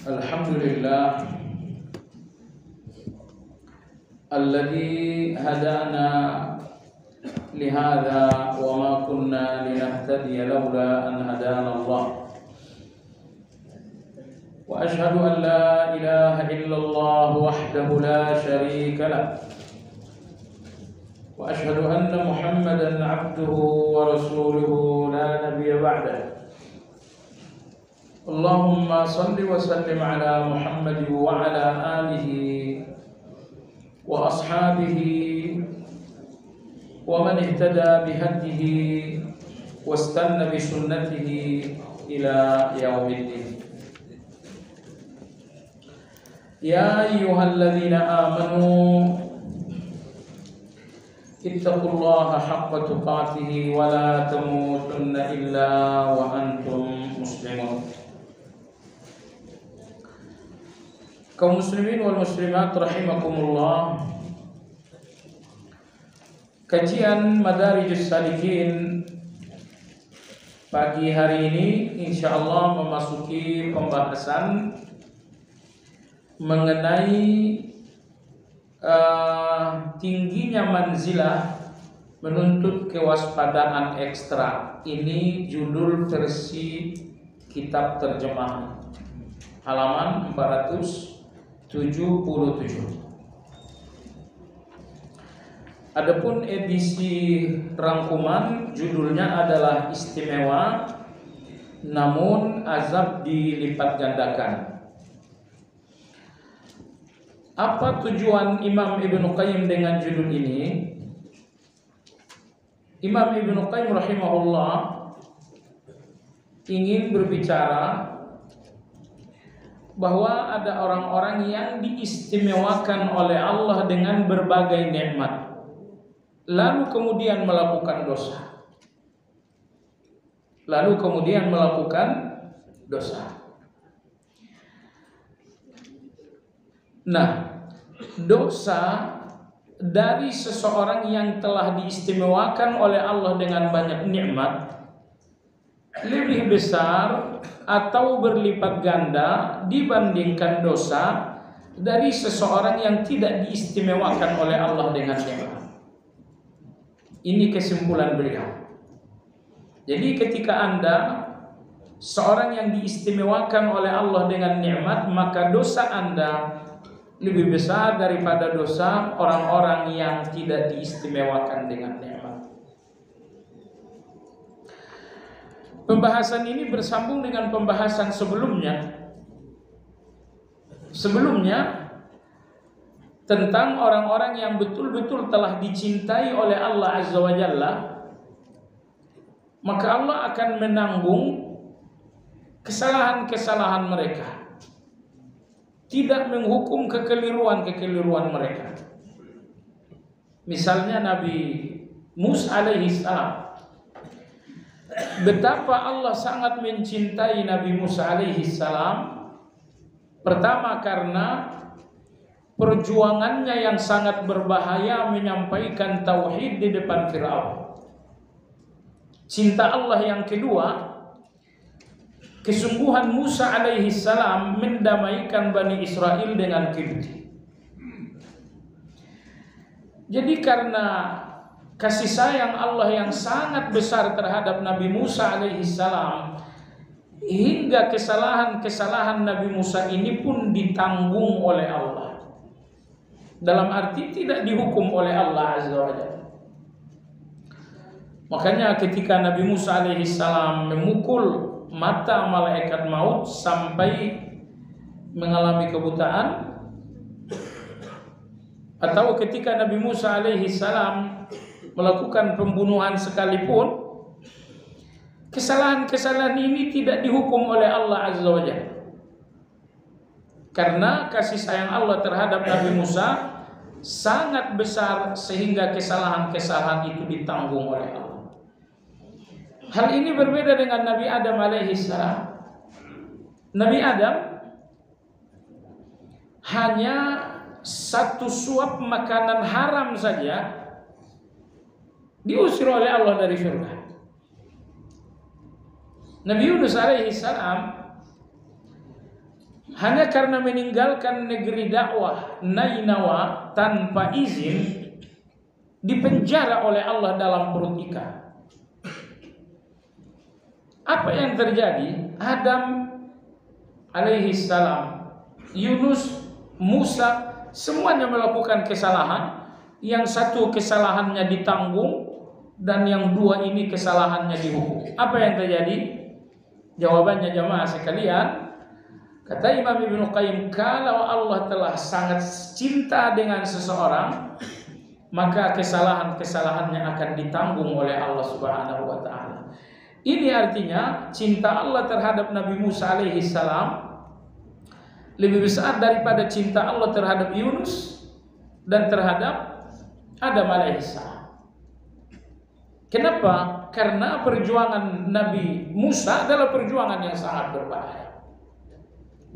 Alhamdulillah alladzi hadana lihada wa ma kunna linahtadiya laula an hadana Allah. Wa ashhadu an la ilaha illallah wahdahu la syarika lah. Wa ashhadu anna Muhammadan abduhu wa rasuluhu la nabiyya ba'dahu. Allahumma salli wa sallim ala Muhammad wa ala alihi wa ashabihi wa man ihtada bihadihi wa istanna bi sunnatihi ila yaumiddin. Ya ayyuhalladzina amanu ittaqullaha haqqa tuqatih wa la tamutunna illa wa antum muslimun. Kaum muslimin wal muslimat rahimakumullah. Kajian Madarijus Salikin pagi hari ini insyaallah memasuki pembahasan mengenai tingginya manzilah menuntut kewaspadaan ekstra. Ini judul versi kitab terjemahan halaman 477. Adapun edisi rangkuman judulnya adalah istimewa namun azab dilipat gandakan. Apa tujuan Imam Ibnu Qayyim dengan judul ini? Imam Ibnu Qayyim rahimahullah ingin berbicara bahwa ada orang-orang yang diistimewakan oleh Allah dengan berbagai nikmat, lalu kemudian melakukan dosa. Nah, dosa dari seseorang yang telah diistimewakan oleh Allah dengan banyak nikmat lebih besar atau berlipat ganda dibandingkan dosa dari seseorang yang tidak diistimewakan oleh Allah dengan nikmat. Ini kesimpulan beliau. Jadi ketika Anda seorang yang diistimewakan oleh Allah dengan nikmat, maka dosa Anda lebih besar daripada dosa orang-orang yang tidak diistimewakan dengan nikmat. Pembahasan ini bersambung dengan pembahasan sebelumnya. Tentang orang-orang yang betul-betul telah dicintai oleh Allah Azza wa Jalla, maka Allah akan menanggung kesalahan-kesalahan mereka, tidak menghukum kekeliruan-kekeliruan mereka. Misalnya Nabi Musa alaihi salam, betapa Allah sangat mencintai Nabi Musa alaihi salam. Pertama karena perjuangannya yang sangat berbahaya menyampaikan tauhid di depan Firaun. Cinta Allah yang kedua, kesungguhan Musa alaihi salam mendamaikan Bani Israel dengan Kibti. Jadi karena kasih sayang Allah yang sangat besar terhadap Nabi Musa alaihi salam, hingga kesalahan-kesalahan Nabi Musa ini pun ditanggung oleh Allah. Dalam arti tidak dihukum oleh Allah Azza wa Jalla. Makanya ketika Nabi Musa alaihi salam memukul mata malaikat maut sampai mengalami kebutaan, atau ketika Nabi Musa alaihi salam melakukan pembunuhan sekalipun, kesalahan-kesalahan ini tidak dihukum oleh Allah Azza wa Jalla. Karena kasih sayang Allah terhadap Nabi Musa sangat besar sehingga kesalahan-kesalahan itu ditanggung oleh Allah. Hal ini berbeda dengan Nabi Adam alaihi salam. Nabi Adam hanya satu suap makanan haram saja diusir oleh Allah dari surga. Nabi Yunus alaihi salam hanya karena meninggalkan negeri dakwah Nainawa tanpa izin, dipenjara oleh Allah dalam perut ikan. Apa yang terjadi? Adam alaihi salam, Yunus, Musa, semuanya melakukan kesalahan. Yang satu kesalahannya ditanggung, dan yang dua ini kesalahannya dihukum. Apa yang terjadi? Jawabannya jamaah sekalian, kata Imam Ibnu Qayyim, kalau Allah telah sangat cinta dengan seseorang, maka kesalahan-kesalahannya akan ditanggung oleh Allah Subhanahu wa taala. Ini artinya cinta Allah terhadap Nabi Musa alaihi salam lebih besar daripada cinta Allah terhadap Yunus dan terhadap Adam alaihissalam. Kenapa? Karena perjuangan Nabi Musa adalah perjuangan yang sangat berbahaya.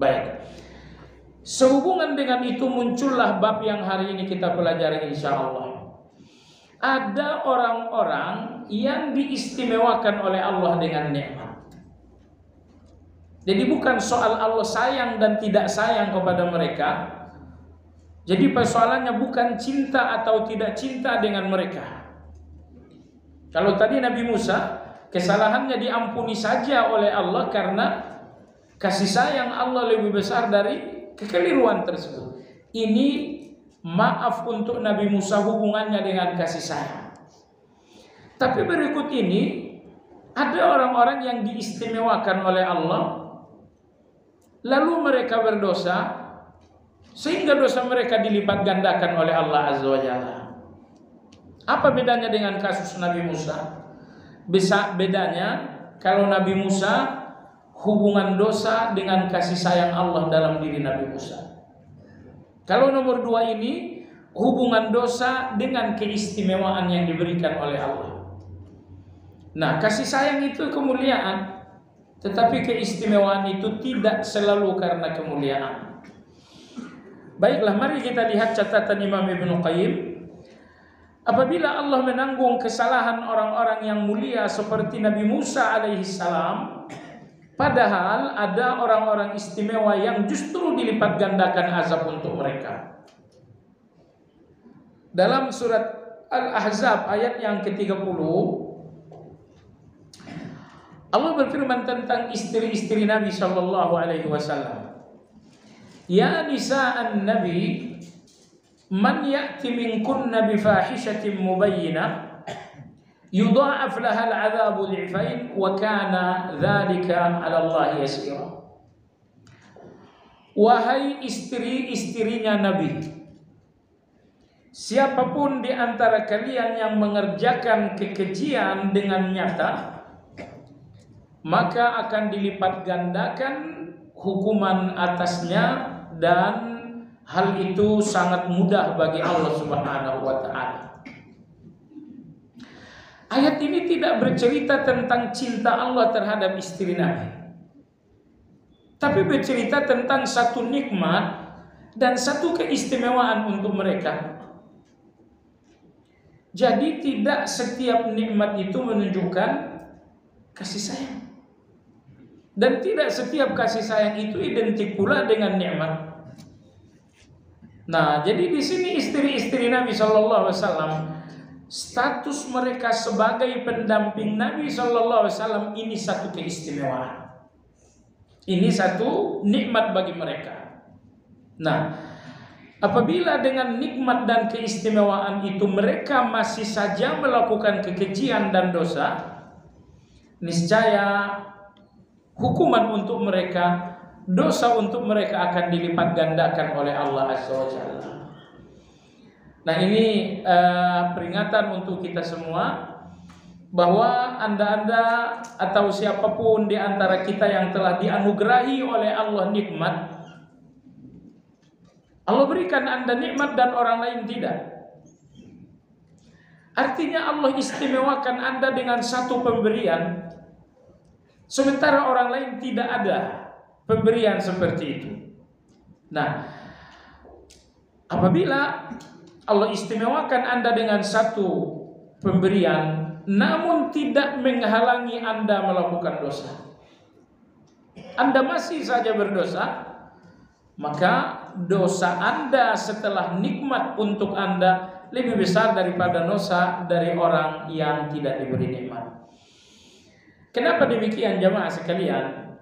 Baik. Sehubungan dengan itu muncullah bab yang hari ini kita pelajari insyaallah. Ada orang-orang yang diistimewakan oleh Allah dengan nikmat. Jadi bukan soal Allah sayang dan tidak sayang kepada mereka. Jadi persoalannya bukan cinta atau tidak cinta dengan mereka. Kalau tadi Nabi Musa, kesalahannya diampuni saja oleh Allah karena kasih sayang Allah lebih besar dari kekeliruan tersebut. Ini maaf untuk Nabi Musa hubungannya dengan kasih sayang. Tapi berikut ini ada orang-orang yang diistimewakan oleh Allah, lalu mereka berdosa, sehingga dosa mereka dilipat gandakan oleh Allah Azza wa Jalla. Apa bedanya dengan kasus Nabi Musa? Bedanya kalau Nabi Musa hubungan dosa dengan kasih sayang Allah dalam diri Nabi Musa. Kalau nomor dua ini hubungan dosa dengan keistimewaan yang diberikan oleh Allah. Nah, kasih sayang itu kemuliaan, tetapi keistimewaan itu tidak selalu karena kemuliaan. Baiklah, mari kita lihat catatan Imam Ibnu Qayyim. Apabila Allah menanggung kesalahan orang-orang yang mulia seperti Nabi Musa alaihi salam, padahal ada orang-orang istimewa yang justru dilipat gandakan azab untuk mereka. Dalam surat Al-Ahzab ayat yang ke-30, Allah berfirman tentang istri-istri Nabi sallallahu alaihi wasallam. Ya nisa'an nabi, man ya'ti minkunna bifahishatin mubayyinah yudha'af laha al'adhabu dhi'fain wa kana dhalika 'ala Allah yasira. Wahai istri-istrinya Nabi, siapapun di antara kalian yang mengerjakan kekejian dengan nyata, maka akan dilipat gandakan hukuman atasnya, dan hal itu sangat mudah bagi Allah Subhanahu wa taala. Ayat ini tidak bercerita tentang cinta Allah terhadap istri Nabi, tapi bercerita tentang satu nikmat dan satu keistimewaan untuk mereka. Jadi tidak setiap nikmat itu menunjukkan kasih sayang, dan tidak setiap kasih sayang itu identik pula dengan nikmat. Nah, jadi di sini istri-istri Nabi Shallallahu Alaihi Wasallam, status mereka sebagai pendamping Nabi Shallallahu Alaihi Wasallam ini satu keistimewaan. Ini satu nikmat bagi mereka. Nah, apabila dengan nikmat dan keistimewaan itu mereka masih saja melakukan kekejian dan dosa, niscaya hukuman untuk mereka, dosa untuk mereka akan dilipat gandakan oleh Allah Azza wa Jalla. Nah, ini peringatan untuk kita semua bahwa anda atau siapapun di antara kita yang telah dianugerahi oleh Allah nikmat, Allah berikan anda nikmat dan orang lain tidak. Artinya Allah istimewakan anda dengan satu pemberian, sementara orang lain tidak ada pemberian seperti itu. Nah, apabila Allah istimewakan anda dengan satu pemberian, namun tidak menghalangi anda melakukan dosa, anda masih saja berdosa, maka dosa Anda setelah nikmat untuk Anda lebih besar daripada dosa dari orang yang tidak diberi nikmat. Kenapa demikian jamaah sekalian?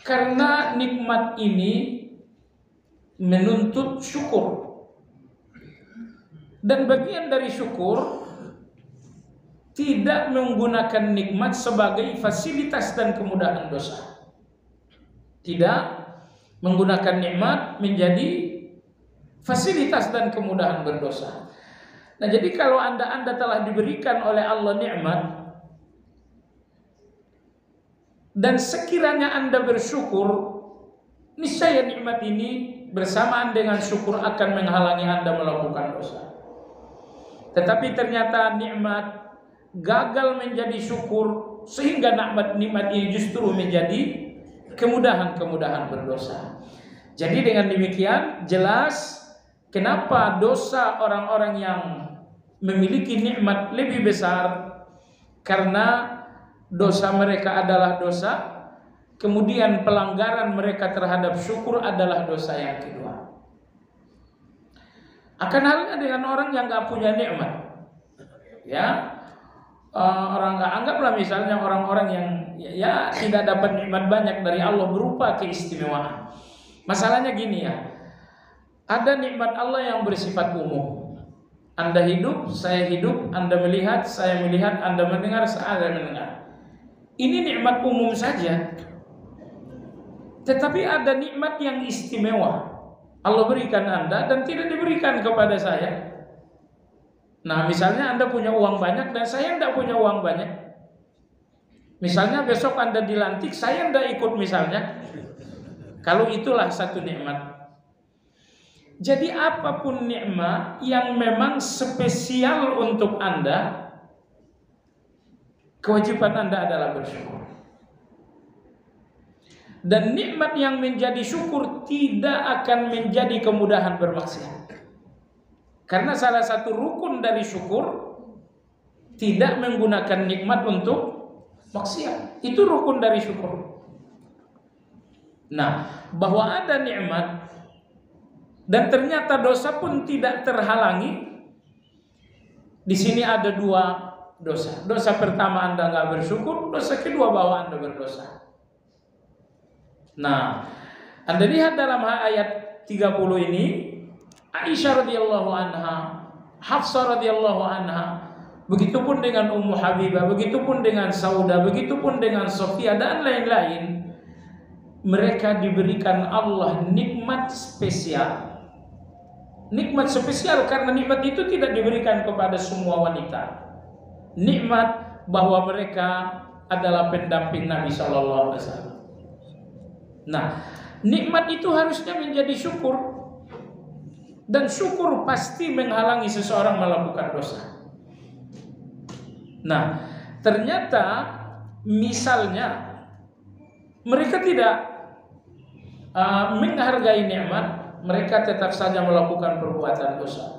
Karena nikmat ini menuntut syukur. Dan bagian dari syukur tidak menggunakan nikmat sebagai fasilitas dan kemudahan dosa. Tidak menggunakan nikmat menjadi fasilitas dan kemudahan berdosa. Nah, jadi kalau Anda telah diberikan oleh Allah nikmat, dan sekiranya Anda bersyukur, niscaya nikmat ini bersamaan dengan syukur akan menghalangi Anda melakukan dosa. Tetapi ternyata nikmat gagal menjadi syukur, sehingga nikmat ini justru menjadi kemudahan berdosa. Jadi dengan demikian jelas kenapa dosa orang-orang yang memiliki nikmat lebih besar, karena dosa mereka adalah dosa, kemudian pelanggaran mereka terhadap syukur adalah dosa yang kedua. Akan halnya dengan orang yang nggak punya nikmat, ya, orang nggak, anggaplah misalnya orang-orang yang ya tidak dapat nikmat banyak dari Allah berupa keistimewaan. Masalahnya gini ya, ada nikmat Allah yang bersifat umum. Anda hidup, saya hidup, Anda melihat, saya melihat, Anda mendengar, saya mendengar. Ini nikmat umum saja. Tetapi ada nikmat yang istimewa Allah berikan Anda dan tidak diberikan kepada saya. Nah, misalnya Anda punya uang banyak dan saya tidak punya uang banyak. Misalnya besok Anda dilantik, saya tidak ikut misalnya. Kalau itulah satu nikmat. Jadi apapun nikmat yang memang spesial untuk Anda, kewajiban Anda adalah bersyukur. Dan nikmat yang menjadi syukur tidak akan menjadi kemudahan bermaksiat. Karena salah satu rukun dari syukur tidak menggunakan nikmat untuk maksiat. Itu rukun dari syukur. Nah, bahwa ada nikmat dan ternyata dosa pun tidak terhalangi. Di sini ada dua dosa. Dosa pertama Anda nggak bersyukur, dosa kedua bahwa Anda berdosa. Nah, Anda lihat dalam ayat 30 ini, Aisyah radhiyallahu anha, Hafsah radhiyallahu anha, begitupun dengan Ummu Habibah, begitupun dengan Saudah, begitupun dengan Sofia dan lain-lain, mereka diberikan Allah nikmat spesial. Nikmat spesial karena nikmat itu tidak diberikan kepada semua wanita. Nikmat bahwa mereka adalah pendamping Nabi sallallahu alaihi wasallam. Nah, nikmat itu harusnya menjadi syukur, dan syukur pasti menghalangi seseorang melakukan dosa. Nah, ternyata misalnya mereka tidak menghargai nikmat, mereka tetap saja melakukan perbuatan dosa.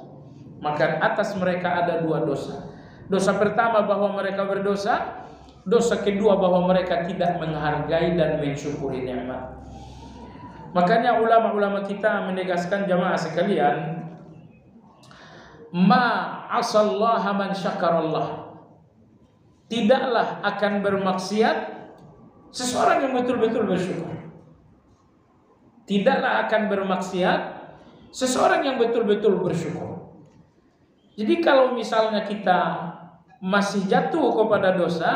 Maka atas mereka ada dua dosa. Dosa pertama bahwa mereka berdosa, dosa kedua bahwa mereka tidak menghargai dan mensyukuri nikmat. Makanya ulama-ulama kita menegaskan jamaah sekalian, ma asallaha man syakarallah. Tidaklah akan bermaksiat seseorang yang betul-betul bersyukur. Tidaklah akan bermaksiat seseorang yang betul-betul bersyukur. Jadi kalau misalnya kita masih jatuh kepada dosa,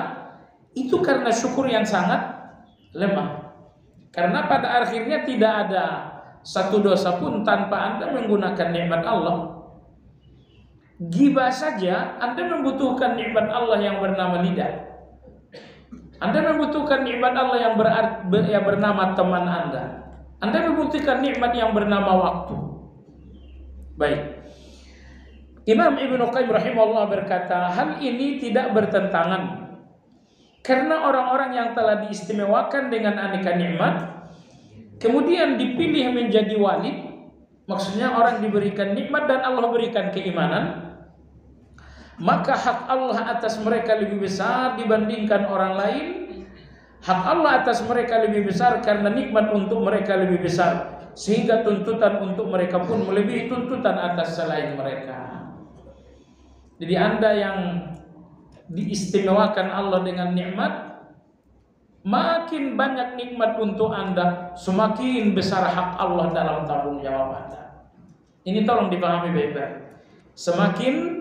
itu karena syukur yang sangat lemah. Karena pada akhirnya tidak ada satu dosa pun tanpa Anda menggunakan nikmat Allah. Ghibah saja Anda membutuhkan nikmat Allah yang bernama lidah. Anda membutuhkan nikmat Allah yang bernama teman Anda. Anda membutuhkan nikmat yang bernama waktu. Baik. Imam Ibnu Qayyim rahimahullah berkata, hal ini tidak bertentangan. Karena orang-orang yang telah diistimewakan dengan aneka nikmat, kemudian dipilih menjadi wali, maksudnya orang diberikan nikmat dan Allah berikan keimanan, maka hak Allah atas mereka lebih besar dibandingkan orang lain. Hak Allah atas mereka lebih besar karena nikmat untuk mereka lebih besar sehingga tuntutan untuk mereka pun melebihi tuntutan atas selain mereka. Jadi Anda yang diistimewakan Allah dengan nikmat, makin banyak nikmat untuk Anda, semakin besar hak Allah dalam tanggung jawab Anda. Ini tolong dipahami baik-baik. Semakin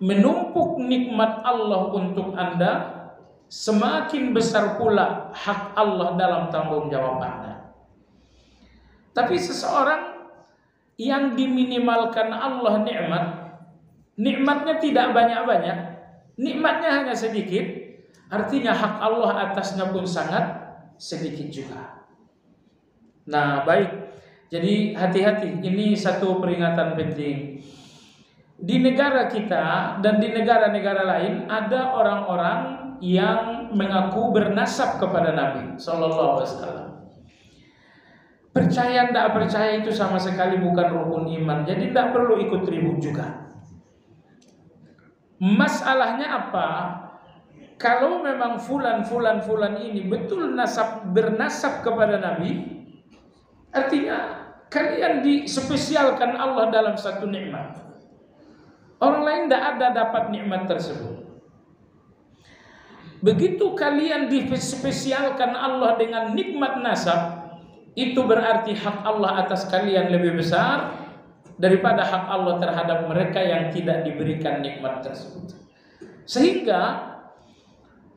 menumpuk nikmat Allah untuk Anda, semakin besar pula hak Allah dalam tanggung jawab Anda. Tapi seseorang yang diminimalkan Allah nikmatnya tidak banyak-banyak, nikmatnya hanya sedikit, artinya hak Allah atasnya pun sangat sedikit juga. Nah, baik. Jadi hati-hati, ini satu peringatan penting. Di negara kita dan di negara-negara lain ada orang-orang yang mengaku bernasab kepada Nabi sallallahu alaihi wasallam. Percaya tidak percaya itu sama sekali bukan rukun iman. Jadi tidak perlu ikut ribut juga. Masalahnya apa? Kalau memang fulan ini betul bernasab kepada Nabi, artinya kalian dispesialkan Allah dalam satu nikmat. Orang lain tidak ada dapat nikmat tersebut. Begitu kalian dispesialkan Allah dengan nikmat nasab, itu berarti hak Allah atas kalian lebih besar daripada hak Allah terhadap mereka yang tidak diberikan nikmat tersebut. Sehingga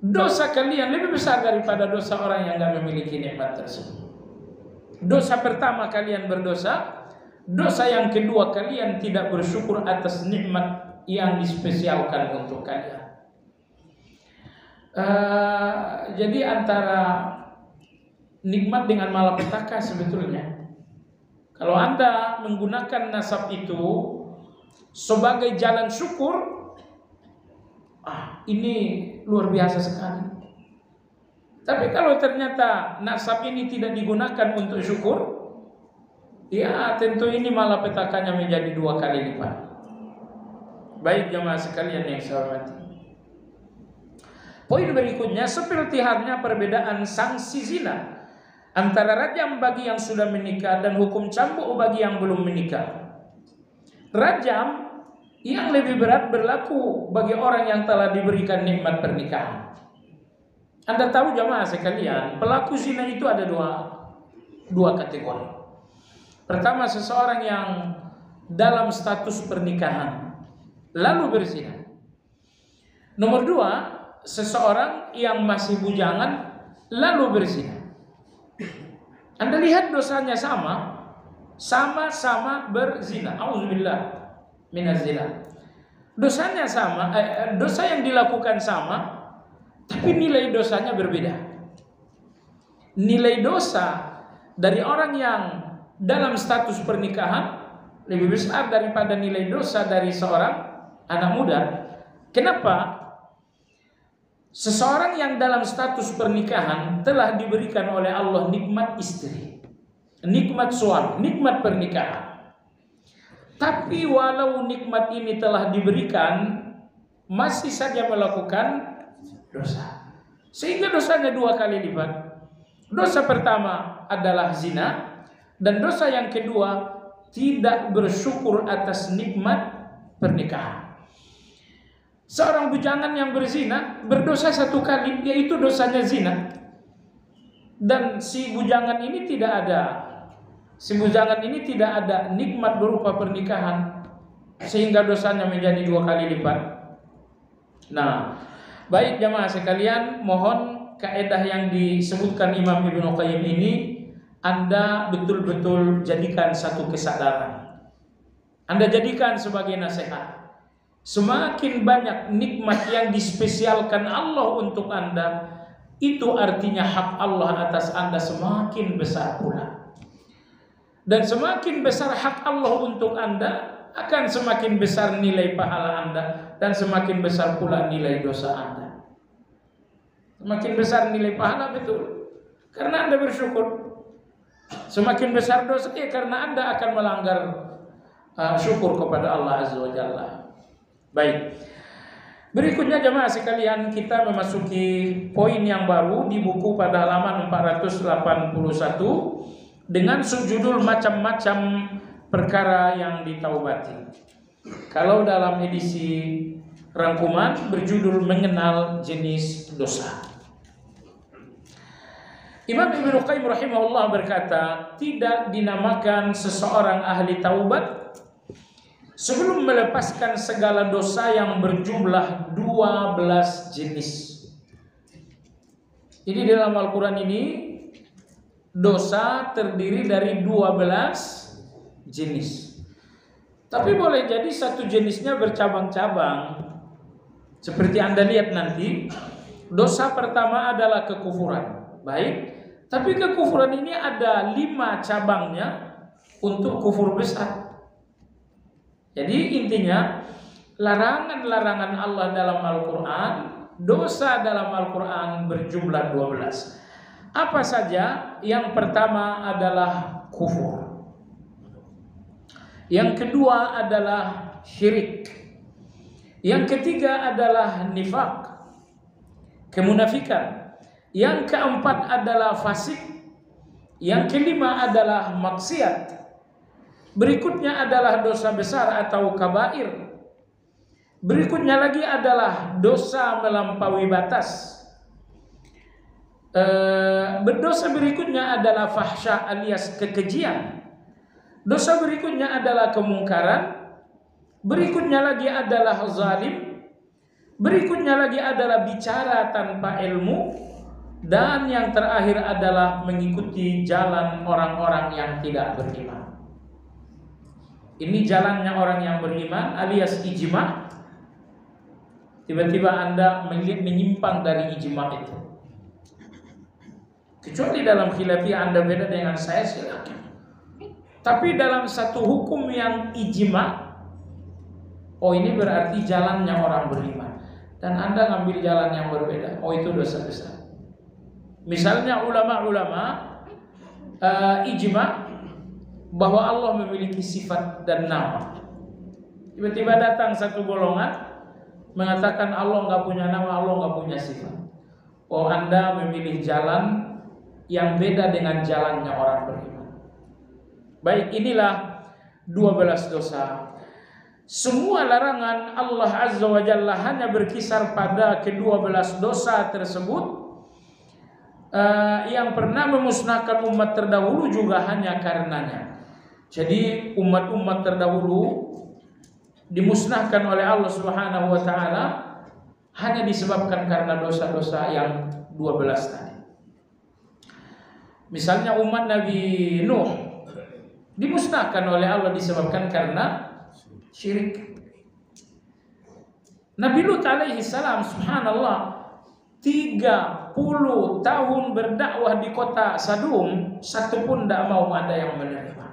dosa kalian lebih besar daripada dosa orang yang tidak memiliki nikmat tersebut. Dosa pertama kalian berdosa, dosa yang kedua kalian tidak bersyukur atas nikmat yang dispesialkan untuk kalian. Jadi antara nikmat dengan malapetaka sebetulnya. Kalau Anda menggunakan nasab itu sebagai jalan syukur, ini luar biasa sekali. Tapi kalau ternyata nasab ini tidak digunakan untuk syukur, ya tentu ini malapetakanya menjadi 2 kali lipat. Baik jemaah sekalian yang saya hormati. Poin berikutnya, seperti halnya perbedaan sanksi zina antara rajam bagi yang sudah menikah dan hukum cambuk bagi yang belum menikah. Rajam yang lebih berat berlaku bagi orang yang telah diberikan nikmat pernikahan. Anda tahu jamaah sekalian, pelaku zina itu ada dua kategori. Pertama, seseorang yang dalam status pernikahan lalu berzina. Nomor 2, seseorang yang masih bujangan lalu berzina. Anda lihat dosanya sama-sama berzina. Auzubillah minaz zina. Dosanya sama, dosa yang dilakukan sama, tapi nilai dosanya berbeda. Nilai dosa dari orang yang dalam status pernikahan lebih besar daripada nilai dosa dari seorang anak muda. Kenapa? Seseorang yang dalam status pernikahan telah diberikan oleh Allah nikmat istri, nikmat suami, nikmat pernikahan. Tapi walau nikmat ini telah diberikan, masih saja melakukan dosa. Sehingga dosanya 2 kali lipat. Dosa pertama adalah zina, dan dosa yang kedua tidak bersyukur atas nikmat pernikahan. Seorang bujangan yang berzina berdosa 1 kali, yaitu dosanya zina. Dan si bujangan ini tidak ada nikmat berupa pernikahan, sehingga dosanya menjadi 2 kali lipat. Nah, baik jamaah sekalian, mohon kaidah yang disebutkan Imam Ibnu Qayyim ini Anda betul-betul jadikan satu kesadaran. Anda jadikan sebagai nasihat. Semakin banyak nikmat yang dispesialkan Allah untuk Anda, itu artinya hak Allah atas Anda semakin besar pula. Dan semakin besar hak Allah untuk Anda, akan semakin besar nilai pahala Anda, dan semakin besar pula nilai dosa Anda. Semakin besar nilai pahala, betul, karena Anda bersyukur. Semakin besar dosa, karena Anda akan melanggar syukur kepada Allah Azza wa Jalla. Baik. Berikutnya jemaah sekalian, kita memasuki poin yang baru di buku pada halaman 481. dengan subjudul macam-macam perkara yang ditaubati. Kalau dalam edisi rangkuman berjudul mengenal jenis dosa. Imam Ibnu Qayyim rahimahullah berkata, tidak dinamakan seseorang ahli taubat sebelum melepaskan segala dosa yang berjumlah 12 jenis. Jadi dalam Al-Quran ini dosa terdiri dari 12 jenis. Tapi boleh jadi satu jenisnya bercabang-cabang. Seperti Anda lihat nanti, dosa pertama adalah kekufuran. Baik, tapi kekufuran ini ada 5 cabangnya untuk kufur besar. Jadi intinya larangan-larangan Allah dalam Al-Quran, dosa dalam Al-Quran berjumlah 12. Apa saja? Yang pertama adalah kufur. Yang kedua adalah syirik. Yang ketiga adalah nifak, kemunafikan. Yang keempat adalah fasik. Yang kelima adalah maksiat. Berikutnya adalah dosa besar atau kabair. Berikutnya lagi adalah dosa melampaui batas. Berdosa berikutnya adalah fahsya alias kekejian. Dosa berikutnya adalah kemungkaran. Berikutnya lagi adalah zalim. Berikutnya lagi adalah bicara tanpa ilmu. Dan yang terakhir adalah mengikuti jalan orang-orang yang tidak beriman. Ini jalannya orang yang beriman alias ijma. Tiba-tiba Anda menyimpang dari ijma itu. Kecuali dalam khilafiyah Anda beda dengan saya, silakan. Tapi dalam satu hukum yang ijma, oh ini berarti jalannya orang beriman. Dan Anda ngambil jalan yang berbeda, oh itu dosa besar. Misalnya ulama-ulama ijma bahwa Allah memiliki sifat dan nama. Tiba-tiba datang satu golongan mengatakan Allah nggak punya nama, Allah nggak punya sifat. Oh, Anda memilih jalan yang beda dengan jalannya orang beriman. Baik, inilah 12 dosa. Semua larangan Allah Azza wa Jalla hanya berkisar pada ke-12 dosa tersebut. Yang pernah memusnahkan umat terdahulu juga hanya karenanya. Jadi umat-umat terdahulu dimusnahkan oleh Allah Subhanahu wa taala hanya disebabkan karena dosa-dosa yang 12 tadi. Misalnya umat Nabi Nuh dimusnahkan oleh Allah disebabkan karena syirik. Nabi Lut alaihi salam, subhanallah, 30 tahun berdakwah di kota Sadum, satu pun tidak mau ada yang menerima.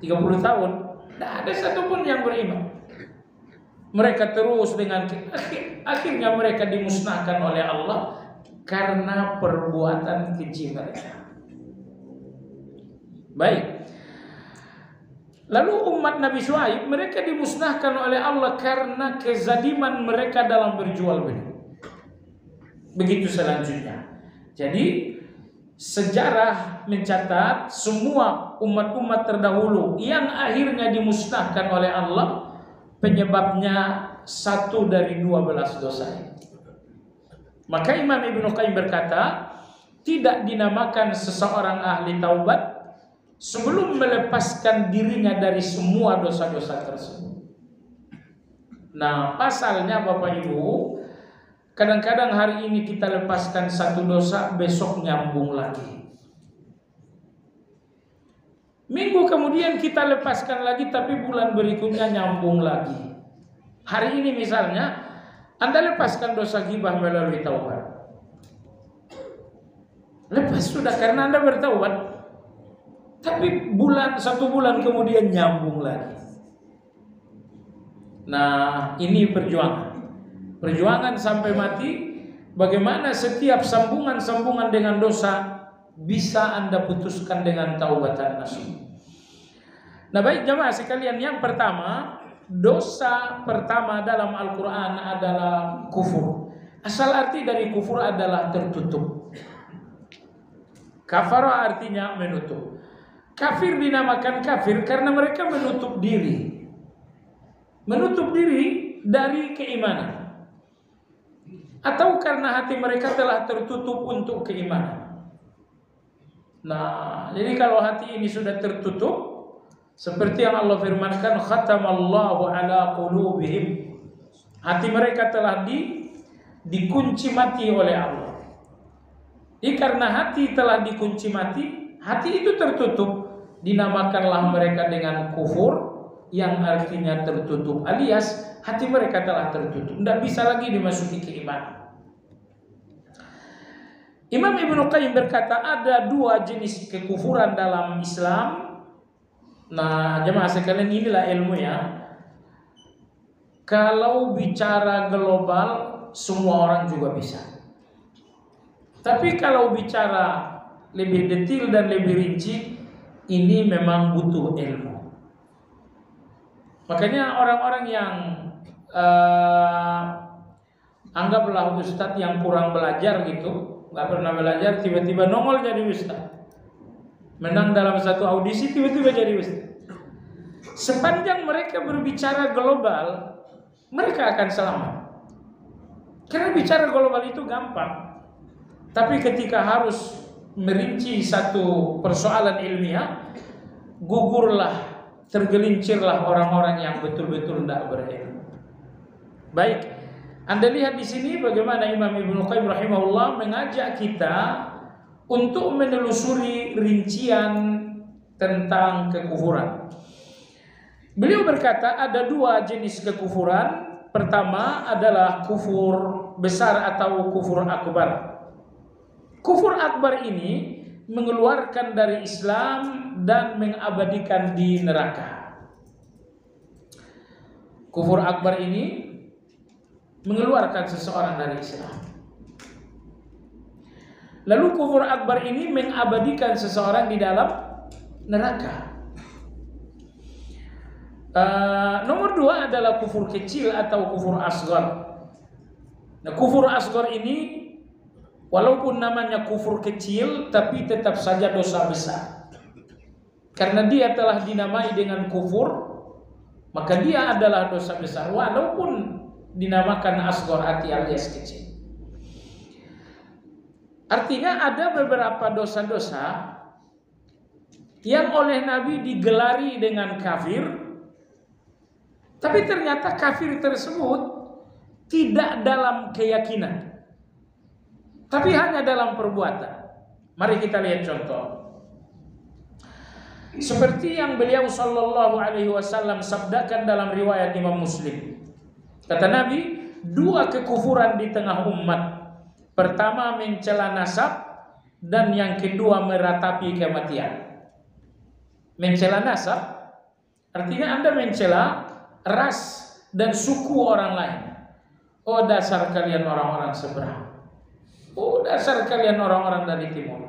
30 tahun, tidak ada satu pun yang beriman. Mereka terus dengan akhirnya mereka dimusnahkan oleh Allah karena perbuatan keji mereka. Baik. Lalu umat Nabi Syuaib mereka dimusnahkan oleh Allah karena kezaliman mereka dalam berjual beli. Begitu selanjutnya. Jadi sejarah mencatat semua umat-umat terdahulu yang akhirnya dimusnahkan oleh Allah penyebabnya satu dari 12 dosa. Maka Imam Ibnu Qayyim berkata, tidak dinamakan seseorang ahli taubat sebelum melepaskan dirinya dari semua dosa-dosa tersebut. Nah, pasalnya Bapak Ibu, kadang-kadang hari ini kita lepaskan satu dosa, besok nyambung lagi. Minggu kemudian kita lepaskan lagi, tapi bulan berikutnya nyambung lagi. Hari ini misalnya, Anda lepaskan dosa ghibah melalui taubat. Lepas sudah karena Anda bertaubat. Tapi satu bulan kemudian nyambung lagi. Nah, ini perjuangan. Perjuangan sampai mati. Bagaimana setiap sambungan-sambungan dengan dosa bisa Anda putuskan dengan taubatan nasuh. Nah, baik jamaah sekalian, yang pertama, dosa pertama dalam Al-Quran adalah kufur. Asal arti dari kufur adalah tertutup. Kafara artinya menutup. Kafir dinamakan kafir karena mereka menutup diri. Menutup diri dari keimanan. Atau karena hati mereka telah tertutup untuk keimanan. Nah, jadi kalau hati ini sudah tertutup, seperti yang Allah firmankan, khatamallahu ala qulubihim. Hati mereka telah dikunci mati oleh Allah. Jadi karena hati telah dikunci mati, hati itu tertutup, dinamakanlah mereka dengan kufur, yang artinya tertutup, alias hati mereka telah tertutup, tidak bisa lagi dimasuki keimanan. Imam Ibnu Qayyim berkata ada dua jenis kekufuran dalam Islam. Nah, jemaah sekalian, inilah ilmu ya. Kalau bicara global, semua orang juga bisa. Tapi kalau bicara lebih detail dan lebih rinci, ini memang butuh ilmu. Makanya orang-orang yang anggaplah ustadz yang kurang belajar gitu, nggak pernah belajar, tiba-tiba nongol jadi ustadz, menang dalam satu audisi, tiba-tiba jadi ustadz. Sepanjang mereka berbicara global, mereka akan selamat. Karena bicara global itu gampang. Tapi ketika harus merinci satu persoalan ilmiah, gugurlah, tergelincirlah orang-orang yang betul-betul tidak berilmu. Baik, Anda lihat di sini bagaimana Imam Ibnu Qayyim rahimahullah mengajak kita untuk menelusuri rincian tentang kekufuran. Beliau berkata ada dua jenis kekufuran. Pertama adalah kufur besar atau kufur akbar. Kufur akbar ini mengeluarkan dari Islam dan mengabadikan di neraka. Kufur akbar ini mengeluarkan seseorang dari Islam. Lalu kufur akbar ini mengabadikan seseorang di dalam neraka. Nomor dua adalah kufur kecil atau kufur asghar. Nah, kufur asghar ini walaupun namanya kufur kecil, tapi tetap saja dosa besar. Karena dia telah dinamai dengan kufur, maka dia adalah dosa besar walaupun dinamakan asghar alias kecil. Artinya ada beberapa dosa-dosa yang oleh Nabi digelari dengan kafir, tapi ternyata kafir tersebut tidak dalam keyakinan, tapi hanya dalam perbuatan. Mari kita lihat contoh. Seperti yang beliau sallallahu alaihi wasallam sabdakan dalam riwayat Imam Muslim. Kata Nabi, dua kekufuran di tengah umat. Pertama mencela nasab, dan yang kedua meratapi kematian. Mencela nasab artinya Anda mencela ras dan suku orang lain. Oh, dasar kalian orang-orang seberang. Oh, dasar kalian orang-orang dari timur.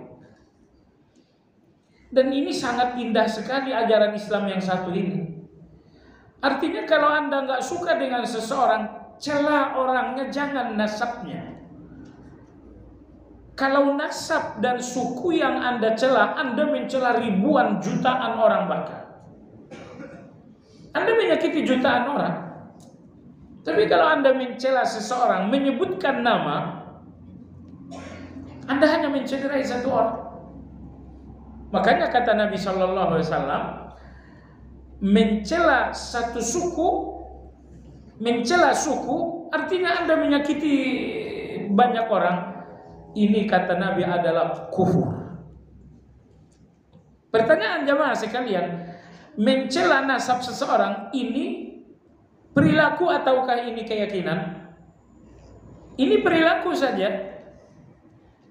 Dan ini sangat indah sekali ajaran Islam yang satu ini. Artinya kalau Anda nggak suka dengan seseorang, cela orangnya, jangan nasabnya. Kalau nasab dan suku yang Anda cela, Anda mencela ribuan jutaan orang bahkan. Anda menyakiti jutaan orang. Tapi kalau Anda mencela seseorang, menyebutkan nama, Anda hanya mencederai satu orang. Makanya kata Nabi Shallallahu Alaihi Wasallam, mencela satu suku, mencela suku, artinya Anda menyakiti banyak orang. Ini kata Nabi adalah kufur. Pertanyaan jamaah sekalian, mencela nasab seseorang ini perilaku ataukah ini keyakinan? Ini perilaku saja.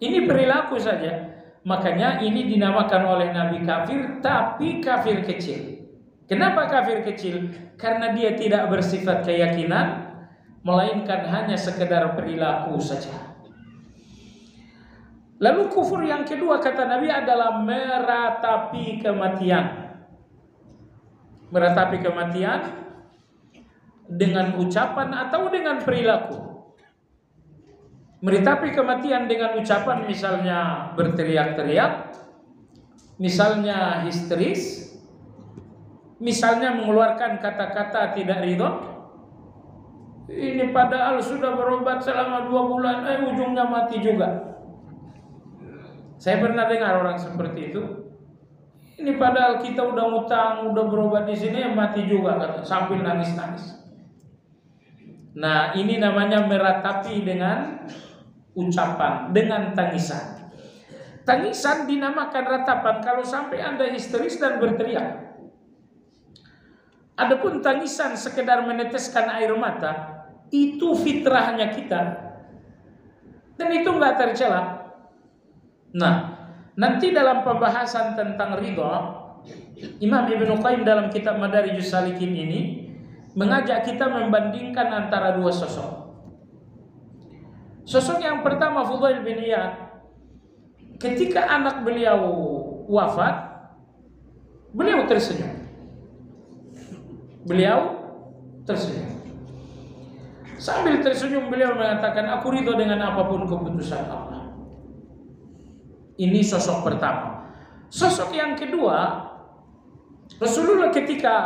Ini perilaku saja. Makanya ini dinamakan oleh Nabi kafir, tapi kafir kecil. Kenapa kafir kecil? Karena dia tidak bersifat keyakinan, melainkan hanya sekedar perilaku saja. Lalu kufur yang kedua kata Nabi adalah meratapi kematian. Meratapi kematian dengan ucapan atau dengan perilaku. meritapi kematian dengan ucapan misalnya berteriak-teriak, misalnya histeris, misalnya mengeluarkan kata-kata tidak ridho. Ini padahal sudah berobat selama 2 bulan, ujungnya mati juga. Saya pernah dengar orang seperti itu. Ini padahal kita udah ngutang, udah berobat di sini, mati juga, kata, sambil nangis-nangis. Nah, ini namanya meratapi dengan ucapan, dengan tangisan. Tangisan dinamakan ratapan kalau sampai Anda histeris dan berteriak. Adapun tangisan sekedar meneteskan air mata, itu fitrahnya kita, dan itu nggak tercela. Nah, nanti dalam pembahasan tentang ridho, Imam Ibnu Qayyim dalam kitab Madarijus Salikin ini mengajak kita membandingkan antara dua sosok. Sosok yang pertama Fudail bin Iyad, ketika anak beliau wafat, beliau tersenyum. Sambil tersenyum beliau mengatakan, aku ridho dengan apapun keputusan Allah. Ini sosok pertama. Sosok yang kedua, Rasulullah ketika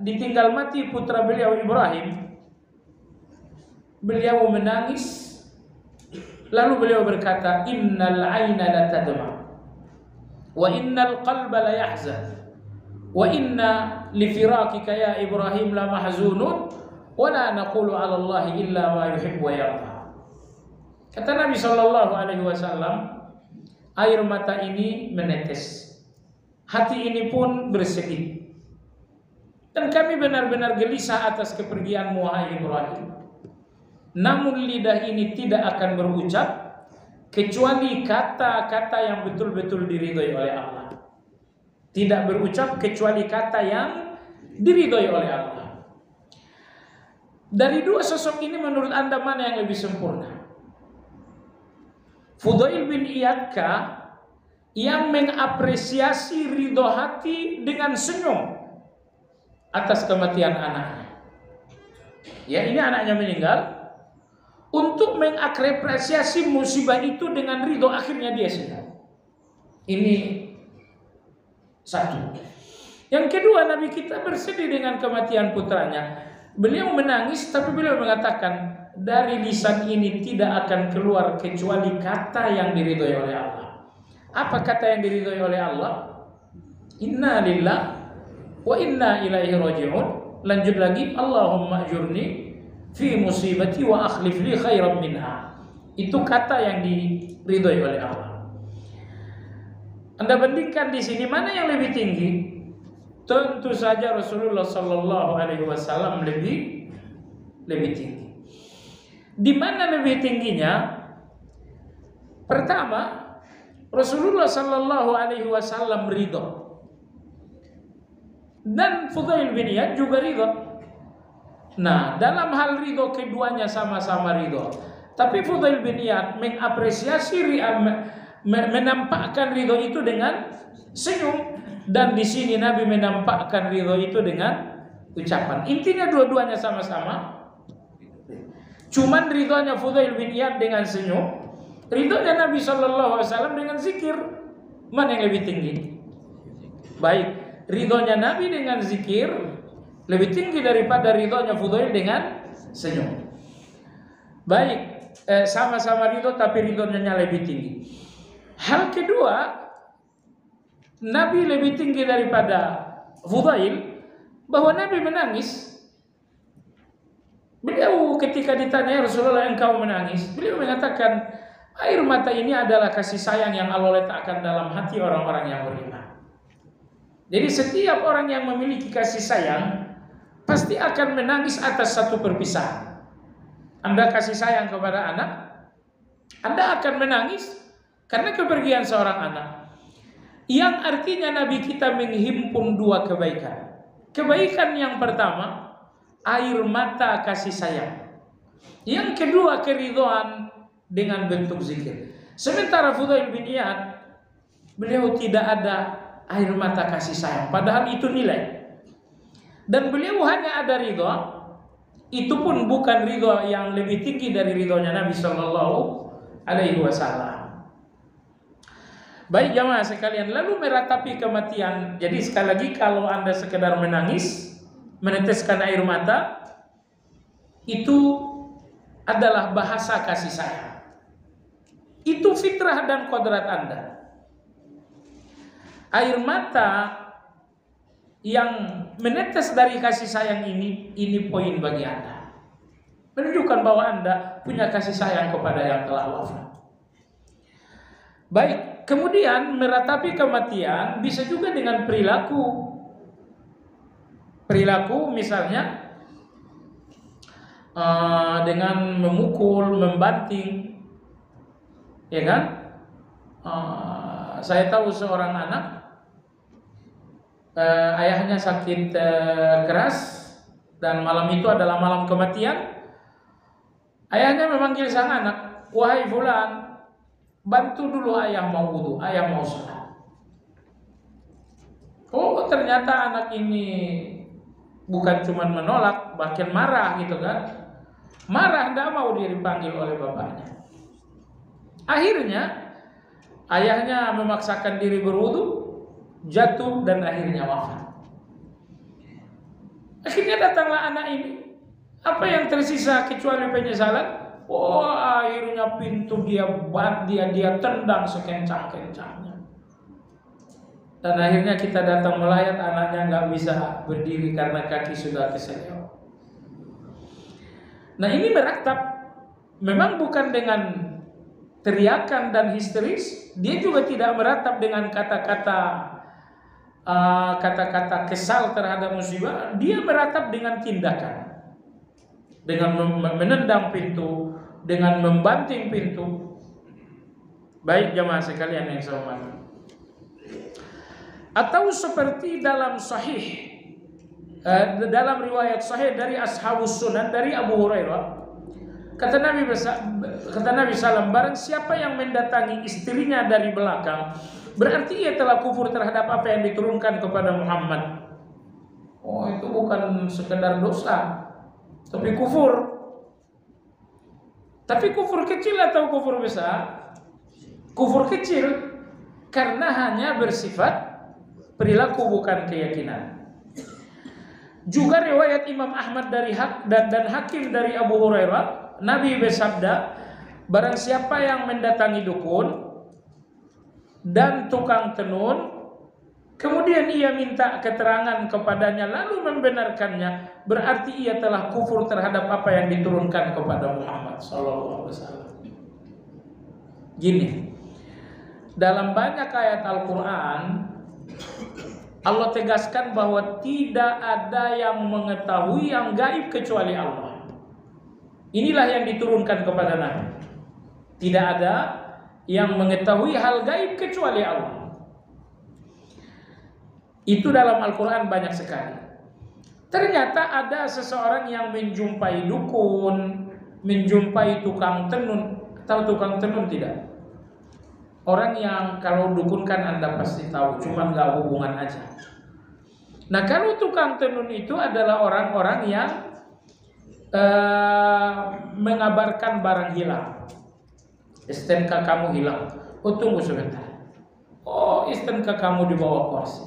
ditinggal mati putra beliau Ibrahim, beliau menangis. Lalu beliau berkata, innal aina la tadma wa innal qalba la yahzan wa inna li firakika ya Ibrahim la mahzunun wa la naqulu 'ala Allah illa ma yuhibbu wa yarda. Kata Nabi sallallahu alaihi wasallam, air mata ini menetes, hati ini pun bersedih, dan kami benar-benar gelisah atas kepergianmu wahai Ibrahim. Namun lidah ini tidak akan berucap kecuali kata-kata yang betul-betul diridhoi oleh Allah. Tidak berucap kecuali kata yang diridhoi oleh Allah. Dari dua sosok ini menurut Anda mana yang lebih sempurna? Fudail bin Iyadkah yang mengapresiasi ridho hati dengan senyum atas kematian anaknya? Ya, ini anaknya meninggal. Untuk mengapresiasi musibah itu dengan ridho, akhirnya dia senyum. Ini satu. Yang kedua, Nabi kita bersedih dengan kematian putranya. Beliau menangis, tapi beliau mengatakan, dari lisan ini tidak akan keluar kecuali kata yang diridhoi oleh Allah. Apa kata yang diridhoi oleh Allah? Inna lillahi wa inna ilaihi raji'un. Lanjut lagi, Allahumma ajurni fi musibati wa akhlif li khairan minha. Itu kata yang diridhoi oleh Allah. Anda bandingkan di sini mana yang lebih tinggi? Tentu saja Rasulullah sallallahu alaihi wasallam lebih tinggi. Di mana lebih tingginya? Pertama, Rasulullah sallallahu alaihi wasallam ridho, dan Fudail bin Iyad juga ridho. Nah, dalam hal ridho keduanya sama-sama ridho. Tapi Fudail bin Iyad mengapresiasi, menampakkan ridho itu dengan senyum, dan di sini Nabi menampakkan ridho itu dengan ucapan. Intinya dua-duanya sama-sama. Cuman ridhonya Fudail bin Iyad dengan senyum, ridhonya Nabi SAW dengan zikir. Mana yang lebih tinggi? Baik, ridhonya Nabi dengan zikir lebih tinggi daripada ridhonya Fudail dengan senyum. Baik, sama-sama ridho tapi ridhonya lebih tinggi. Hal kedua, Nabi lebih tinggi daripada Fudail, bahwa Nabi menangis. Beliau ketika ditanya, Rasulullah engkau menangis, beliau mengatakan, air mata ini adalah kasih sayang yang Allah letakkan dalam hati orang-orang yang beriman. Jadi setiap orang yang memiliki kasih sayang pasti akan menangis atas satu perpisahan. Anda kasih sayang kepada anak, Anda akan menangis karena kepergian seorang anak. Yang artinya Nabi kita menghimpun dua kebaikan. Kebaikan yang pertama, air mata kasih sayang. Yang kedua, keridhaan dengan bentuk zikir. Sementara Fudail bin Iyad, beliau tidak ada air mata kasih sayang, padahal itu nilai. Dan beliau hanya ada ridha, itu pun bukan ridho yang lebih tinggi dari ridhonya Nabi Shallallahu Alaihi Wasallam. Baik jamaah sekalian, lalu meratapi kematian. Jadi sekali lagi, kalau Anda sekedar menangis, meneteskan air mata, itu adalah bahasa kasih sayang. Itu fitrah dan kodrat Anda. Air mata yang menetes dari kasih sayang ini poin bagi Anda. Menunjukkan bahwa Anda punya kasih sayang kepada yang telah wafat. Baik, kemudian meratapi kematian bisa juga dengan perilaku. Perilaku misalnya dengan memukul, membanting, ya kan? Saya tahu seorang anak, ayahnya sakit keras dan malam itu adalah malam kematian. Ayahnya memanggil sang anak, "Wahai fulan, bantu dulu ayah mau wudu, ayah mau sholat." Oh, ternyata anak ini bukan cuma menolak, bahkan marah gitu kan. Marah, tidak mau dia dipanggil oleh bapaknya. Akhirnya ayahnya memaksakan diri berwudu, jatuh dan akhirnya wafat. Akhirnya datanglah anak ini. Apa yang tersisa kecuali penyesalan? Oh, akhirnya pintu dia tendang sekencang-kencangnya. Dan akhirnya kita datang melayat, anaknya nggak bisa berdiri karena kaki sudah keseleo. Nah, ini meratap. Memang bukan dengan teriakan dan histeris, dia juga tidak meratap dengan kata-kata kesal terhadap musibah. Dia meratap dengan tindakan, dengan menendang pintu, dengan membanting pintu. Baik jamaah sekalian yang saya hormati. Atau seperti dalam sahih, dalam riwayat sahih dari Ashabus Sunan dari Abu Hurairah, kata Nabi SAW, barang siapa yang mendatangi istrinya dari belakang, berarti ia telah kufur terhadap apa yang diturunkan kepada Muhammad. Oh, itu bukan sekedar dosa, tapi kufur. Tapi kufur kecil atau kufur besar? Kufur kecil, karena hanya bersifat perilaku bukan keyakinan. Juga riwayat Imam Ahmad dan Hakim dari Abu Hurairah, Nabi bersabda, barang siapa yang mendatangi dukun dan tukang tenun, kemudian ia minta keterangan kepadanya lalu membenarkannya, berarti ia telah kufur terhadap apa yang diturunkan kepada Muhammad sallallahu alaihi wasallam. Gini, dalam banyak ayat Al-Quran Allah tegaskan bahwa tidak ada yang mengetahui yang gaib kecuali Allah. Inilah yang diturunkan kepada Nabi. Tidak ada yang mengetahui hal gaib kecuali Allah. Itu dalam Al-Quran banyak sekali. Ternyata ada seseorang yang menjumpai dukun, menjumpai tukang tenun. Tahu tukang tenun tidak? Orang yang kalau dukun kan Anda pasti tahu, cuma nggak hubungan aja. Nah, kalau tukang tenun itu adalah orang-orang yang mengabarkan barang hilang. STNK kamu hilang. Oh, tunggu sebentar. Oh, STNK kamu di bawah kursi.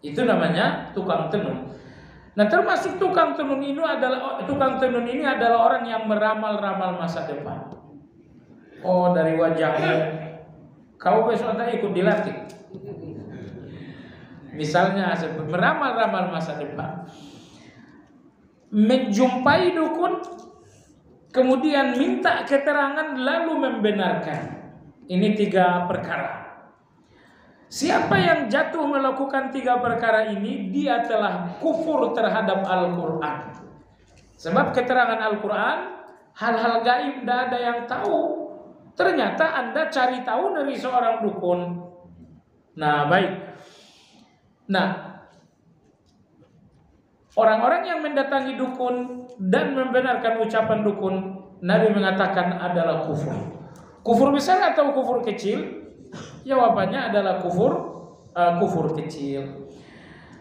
Itu namanya tukang tenun. Nah, termasuk tukang tenun ini adalah orang yang meramal-ramal masa depan. Oh, dari wajahmu kau besok tak ikut dilatih. Misalnya meramal-ramal masa depan. Menjumpai dukun, kemudian minta keterangan lalu membenarkan. Ini 3 perkara. Siapa yang jatuh melakukan 3 perkara ini, dia telah kufur terhadap Al-Quran. Sebab keterangan Al-Quran, hal-hal gaib tidak ada yang tahu. Ternyata Anda cari tahu dari seorang dukun. Nah, baik. Nah, orang-orang yang mendatangi dukun dan membenarkan ucapan dukun, Nabi mengatakan adalah kufur. Kufur besar atau kufur kecil? Jawabannya adalah kufur kecil.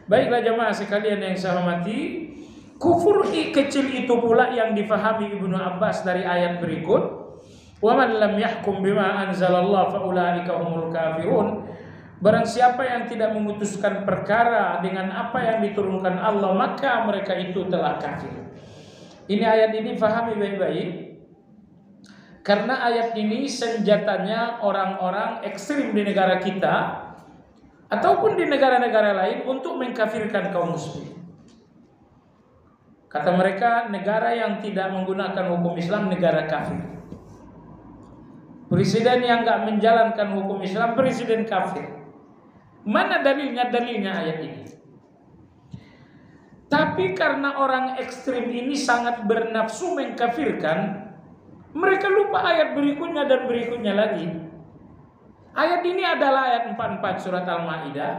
Baiklah jamaah sekalian yang saya hormati, Kufur kecil itu pula yang difahami Ibnu Abbas dari ayat berikut, "Wa man lam yahkum bima anzalallah fa ulaika humul kafirun." Barang siapa yang tidak memutuskan perkara dengan apa yang diturunkan Allah, maka mereka itu telah kafir. Ini ayat ini fahami baik-baik, karena ayat ini senjatanya orang-orang ekstrim di negara kita ataupun di negara-negara lain untuk mengkafirkan kaum muslim. Kata mereka, negara yang tidak menggunakan hukum Islam negara kafir. Presiden yang nggak menjalankan hukum Islam presiden kafir. Mana dalilnya? Dalilnya ayat ini. Tapi karena orang ekstrim ini sangat bernafsu mengkafirkan, mereka lupa ayat berikutnya dan berikutnya lagi. Ayat ini adalah ayat 44 surat Al-Maidah.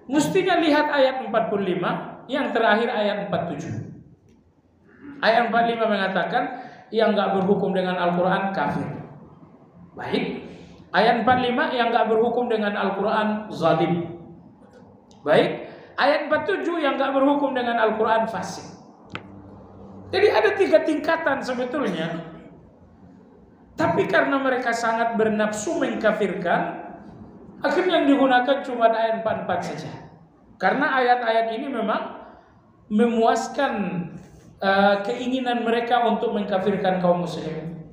Mestinya lihat ayat 45. Yang terakhir ayat 47. Ayat 45 mengatakan yang gak berhukum dengan Al-Quran kafir. Baik. Ayat 45 yang gak berhukum dengan Al-Quran zalim. Baik. Ayat 47 yang gak berhukum dengan Al-Quran fasik. Jadi ada 3 tingkatan sebetulnya. Tapi karena mereka sangat bernafsu mengkafirkan, akhirnya yang digunakan cuma ayat 44 saja. Karena ayat-ayat ini memang memuaskan keinginan mereka untuk mengkafirkan kaum muslim.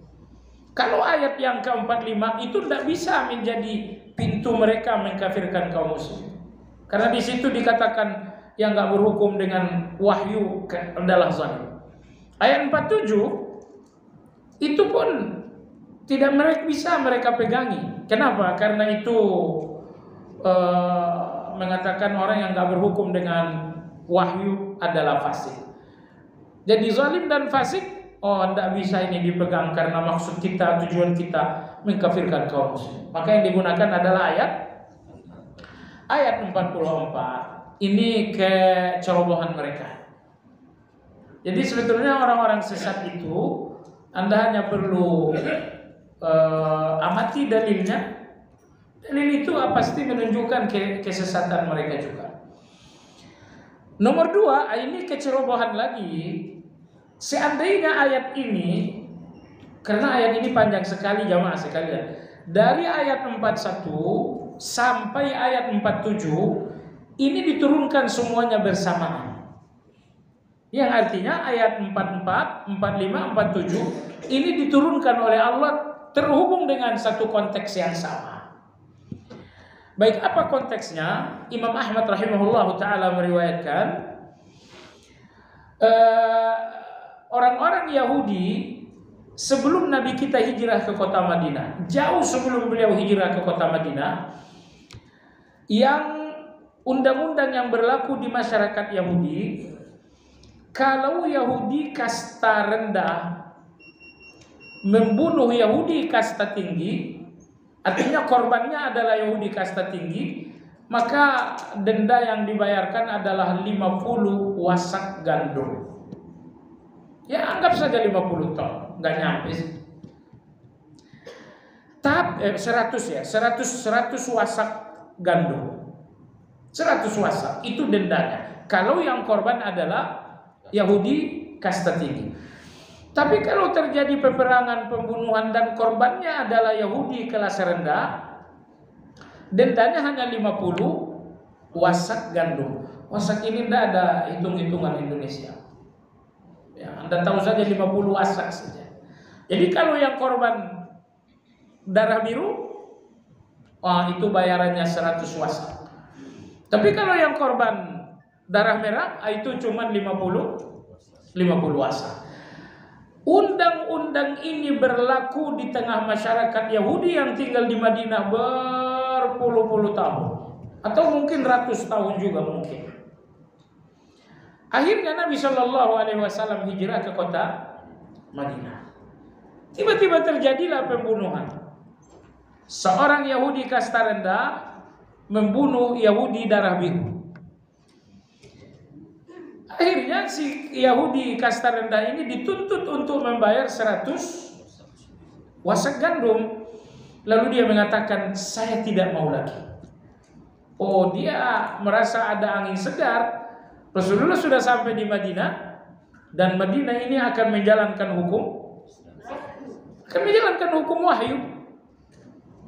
Kalau ayat yang ke-45 itu tidak bisa menjadi pintu mereka mengkafirkan kaum muslim. Karena di situ dikatakan yang enggak berhukum dengan wahyu adalah zalim. Ayat 47 itu pun tidak bisa mereka pegangi. Kenapa? Karena itu mengatakan orang yang enggak berhukum dengan wahyu adalah fasik. Jadi zalim dan fasik, tidak bisa ini dipegang karena maksud kita, tujuan kita mengkafirkan kaum muslim. Maka yang digunakan adalah ayat 44. Ini kecerobohan mereka. Jadi sebetulnya orang-orang sesat itu Anda hanya perlu amati dalilnya. Dalil itu pasti menunjukkan kesesatan mereka juga. Nomor 2, ini kecerobohan lagi. Seandainya ayat ini, karena ayat ini panjang sekali jamaah sekalian, dari ayat 41 sampai ayat 47 ini diturunkan semuanya bersamaan. Yang artinya ayat 44, 45, 47 ini diturunkan oleh Allah terhubung dengan satu konteks yang sama. Baik, apa konteksnya? Imam Ahmad rahimahullah ta'ala meriwayatkan orang-orang Yahudi sebelum Nabi kita hijrah ke kota Madinah, jauh sebelum beliau hijrah ke kota Madinah, yang undang-undang yang berlaku di masyarakat Yahudi, kalau Yahudi kasta rendah membunuh Yahudi kasta tinggi, artinya korbannya adalah Yahudi kasta tinggi, maka denda yang dibayarkan adalah 50 wasak gandum. Ya anggap saja 50 ton, nggak nyampe. 100 ya, 100 wasak gandum. 100 wasak itu dendanya. Kalau yang korban adalah Yahudi kasta tinggi. Tapi kalau terjadi peperangan, pembunuhan dan korbannya adalah Yahudi kelas rendah, dendanya hanya 50 wasak gandum. Wasak ini tidak ada hitung-hitungan Indonesia. Ya, Anda tahu saja 50 wasak saja. Jadi kalau yang korban darah biru, itu bayarannya 100 wasak. Tapi kalau yang korban darah merah, itu cuma 50 wasak. Undang-undang ini berlaku di tengah masyarakat Yahudi yang tinggal di Madinah berpuluh-puluh tahun, atau mungkin ratus tahun juga mungkin. Akhirnya Nabi Shallallahu Alaihi Wasallam hijrah ke kota Madinah. Tiba-tiba terjadilah pembunuhan. Seorang Yahudi kasta rendah membunuh Yahudi darah biru. Akhirnya si Yahudi kasta rendah ini dituntut untuk membayar 100 wasak gandum. Lalu dia mengatakan, saya tidak mau lagi. Oh, dia merasa ada angin segar. Rasulullah sudah sampai di Madinah, dan Madinah ini akan menjalankan hukum wahyu.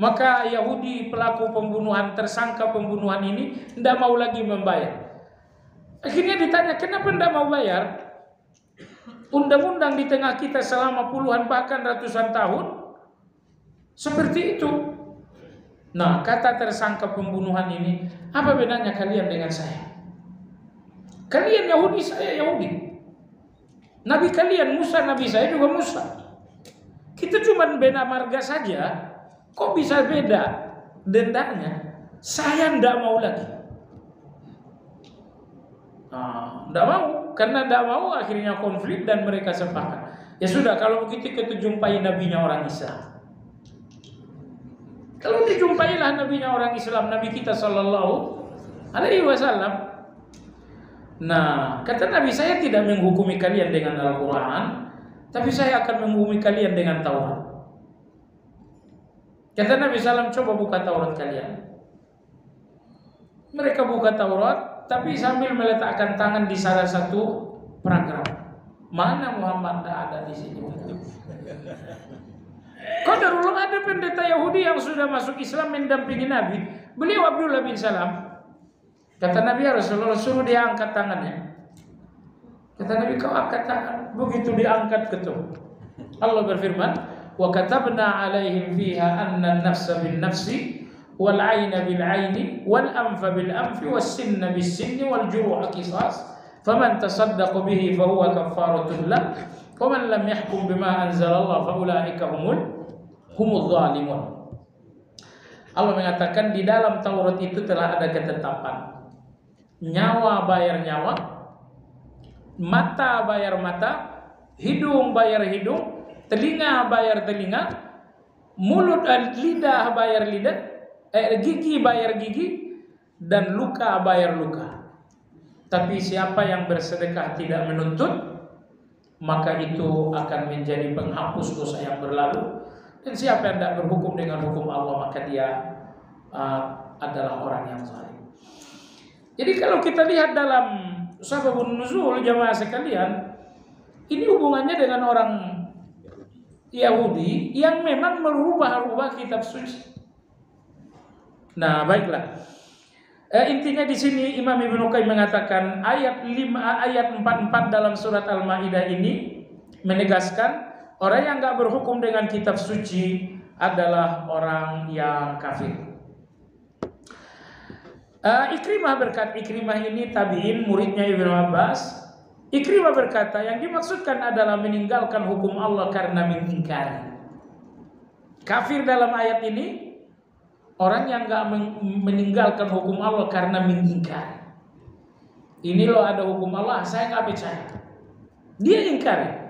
Maka Yahudi pelaku pembunuhan, tersangka pembunuhan ini tidak mau lagi membayar. Akhirnya ditanya, kenapa tidak mau bayar? Undang-undang di tengah kita selama puluhan bahkan ratusan tahun seperti itu. Nah, kata tersangka pembunuhan ini, apa bedanya kalian dengan saya? Kalian Yahudi, saya Yahudi. Nabi kalian Musa, Nabi saya juga Musa. Kita cuma beda marga saja. Kok bisa beda dendanya? Saya tidak mau lagi. Tidak mau, karena tidak mau akhirnya konflik dan mereka sepakat. Ya sudah, kalau begitu kita jumpai nabinya orang Islam. Kalau dijumpailah nabinya orang Islam, Nabi kita sallallahu alaihi wasallam. Nah, kata Nabi, saya tidak menghukumi kalian dengan Al-Quran, tapi saya akan menghukumi kalian dengan Taurat. Kata Nabi SAW, coba buka Taurat kalian. Mereka buka Taurat, tapi sambil meletakkan tangan di salah satu paragraf. Mana Muhammad? Tidak ada di sini. Qadarullah, ada pendeta Yahudi yang sudah masuk Islam mendampingi Nabi. Beliau Abdullah bin Salam. Kata Nabi, ya Rasulullah, suruh dia angkat tangannya. Kata Nabi, kau angkat tangan. Begitu diangkat ketum, Allah berfirman, wa katabna alaihim fiha anna an-nafsa bin nafsi wal 'aina bil 'aini wal anfa bil anfi was sinna bis sinni wal juruha qisas faman tasaddaqa bihi fa huwa kaffaratun lah wa man lam yahkum bima anzalallah fa ulaika humul zalimun. Allah mengatakan di dalam Taurat itu telah ada ketetapan. Nyawa bayar nyawa, mata bayar mata, hidung bayar hidung, telinga bayar telinga, mulut dan lidah bayar lidah, gigi bayar gigi, dan luka bayar luka. Tapi siapa yang bersedekah tidak menuntut, maka itu akan menjadi penghapus dosa yang berlalu. Dan siapa yang tidak berhukum dengan hukum Allah, maka dia adalah orang yang zalim. Jadi kalau kita lihat dalam sababun nuzul jamaah sekalian, ini hubungannya dengan orang Yahudi yang memang merubah-rubah kitab suci. Nah, baiklah. Intinya di sini Imam Ibnu Qayyim mengatakan ayat 44 dalam surat Al-Maidah ini menegaskan orang yang enggak berhukum dengan kitab suci adalah orang yang kafir. Ikrimah berkata, Ikrimah ini tabi'in, muridnya Ibnu Abbas. Ikrimah berkata, yang dimaksudkan adalah meninggalkan hukum Allah karena mengingkari. Kafir dalam ayat ini orang yang enggak meninggalkan hukum Allah karena mengingkari. Ini loh ada hukum Allah, saya enggak percaya. Dia ingkari.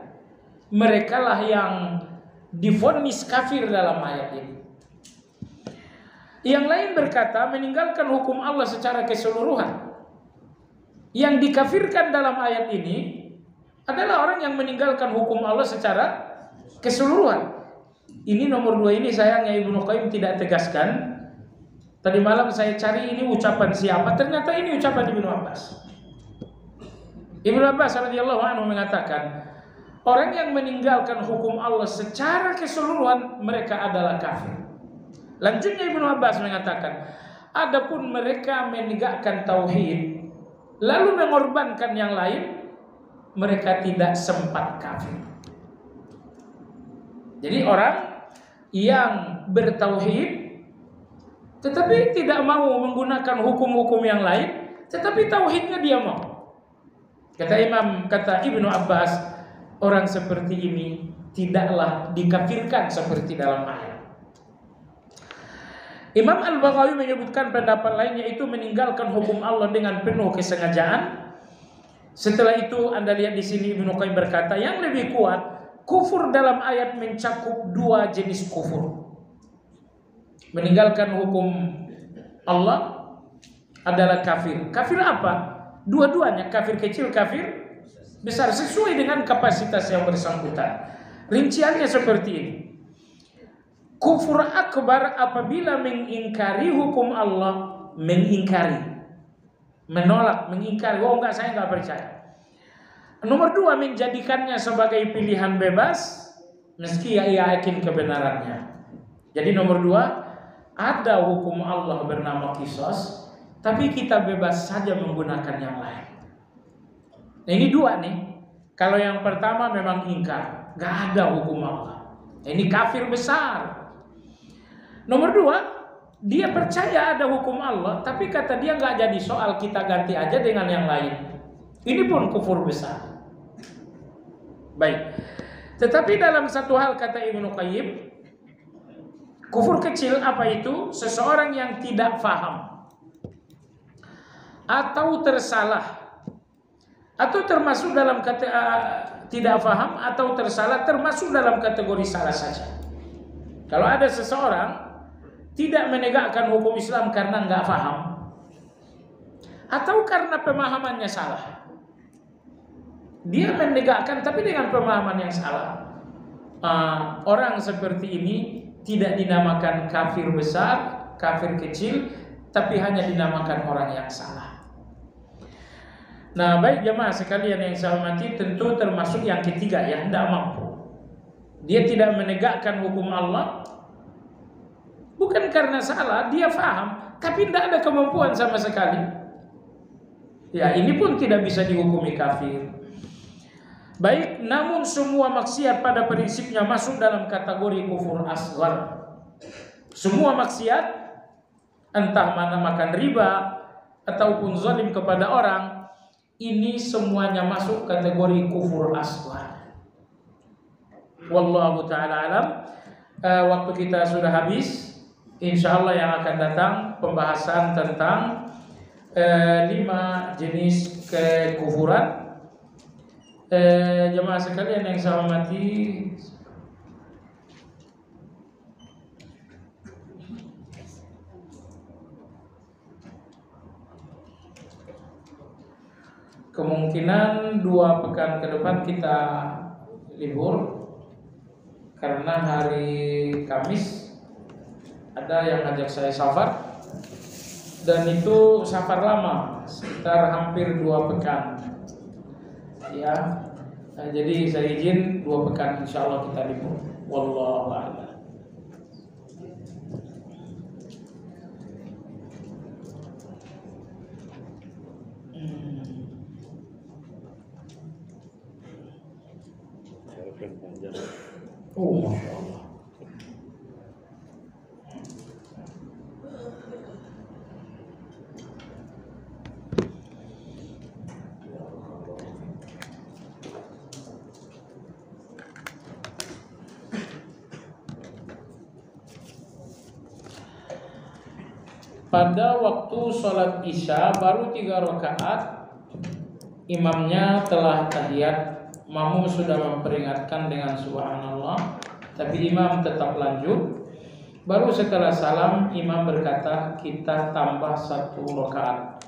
Mereka lah yang divonis kafir dalam ayat ini. Yang lain berkata meninggalkan hukum Allah secara keseluruhan. Yang dikafirkan dalam ayat ini adalah orang yang meninggalkan hukum Allah secara keseluruhan. Ini nomor 2 ini sayangnya Ibnu Qayyim tidak tegaskan. Tadi malam saya cari ini ucapan siapa, ternyata ini ucapan Ibnu Abbas. Ibnu Abbas radhiyallahu anhu mengatakan, orang yang meninggalkan hukum Allah secara keseluruhan mereka adalah kafir. Lanjutnya Ibnu Abbas mengatakan, adapun mereka menegakkan tauhid lalu mengorbankan yang lain, mereka tidak sempat kafir. Jadi orang yang bertauhid tetapi tidak mau menggunakan hukum-hukum yang lain, tetapi tauhidnya dia mau. Kata Ibnu Abbas, orang seperti ini tidaklah dikafirkan seperti dalam ayat. Imam Al-Baghawi menyebutkan pendapat lainnya itu meninggalkan hukum Allah dengan penuh kesengajaan. Setelah itu Anda lihat di sini Ibnu Qayyim berkata yang lebih kuat, kufur dalam ayat mencakup 2 jenis kufur. Meninggalkan hukum Allah adalah kafir. Kafir apa? Dua-duanya, kafir kecil, kafir besar, sesuai dengan kapasitas yang bersangkutan. Rinciannya seperti ini. Kufur akbar apabila mengingkari hukum Allah, mengingkari. menolak, mengingkari, oh enggak, saya enggak percaya. Nomor 2, menjadikannya sebagai pilihan bebas meski ia yakin kebenarannya. Jadi nomor 2, ada hukum Allah bernama qisas, tapi kita bebas saja menggunakan yang lain. Nah, ini 2 nih. Kalau yang pertama memang ingkar, enggak ada hukum Allah. Ini kafir besar. Nomor 2, dia percaya ada hukum Allah, tapi kata dia nggak jadi soal, kita ganti aja dengan yang lain. Ini pun kufur besar. Baik. Tetapi dalam satu hal kata Ibnu Qayyim, kufur kecil apa itu? Seseorang yang tidak faham atau tersalah, atau termasuk dalam tidak faham atau tersalah, termasuk dalam kategori salah saja. Kalau ada seseorang tidak menegakkan hukum Islam karena nggak paham atau karena pemahamannya salah, dia menegakkan tapi dengan pemahaman yang salah, orang seperti ini tidak dinamakan kafir besar, kafir kecil, tapi hanya dinamakan orang yang salah. Nah, baik jemaah sekalian yang saya hormati, tentu termasuk yang ketiga yang tidak mampu. Dia tidak menegakkan hukum Allah bukan karena salah, dia faham, tapi tidak ada kemampuan sama sekali. Ya, ini pun tidak bisa dihukumi kafir. Baik, namun semua maksiat pada prinsipnya masuk dalam kategori kufur asghar. Semua maksiat, entah mana makan riba ataupun zalim kepada orang, ini semuanya masuk kategori kufur asghar. Wallahu ta'ala alam. Waktu kita sudah habis. Insyaallah yang akan datang pembahasan tentang 5 jenis kekufuran. Jemaah sekalian yang saya hormati, kemungkinan 2 pekan ke depan kita libur karena hari Kamis ada yang ngajak saya safar, dan itu safar lama sekitar hampir 2 pekan ya. Nah, jadi saya izin 2 pekan insyaallah kita libur. Wallahu a'lam. Oh, Masya Allah. Pada waktu sholat isya baru 3 rakaat, imamnya telah tahiyat, makmum sudah memperingatkan dengan subhanallah, tapi imam tetap lanjut. Baru setelah salam imam berkata kita tambah 1 rakaat.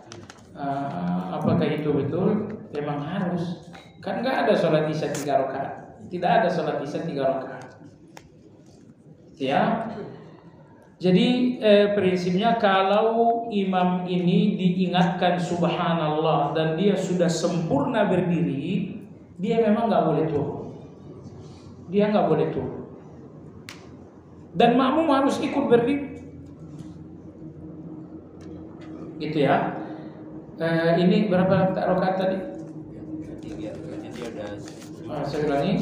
Apakah itu betul? Memang harus. Kan nggak ada sholat isya 3 rakaat. Tidak ada sholat isya 3 rakaat. Ya. Jadi prinsipnya kalau imam ini diingatkan subhanallah dan dia sudah sempurna berdiri, dia memang nggak boleh turun. Dia nggak boleh turun. Dan makmum harus ikut berdiri. Gitu ya. Ini berapa rakaat tadi? 3. Saya ulangi.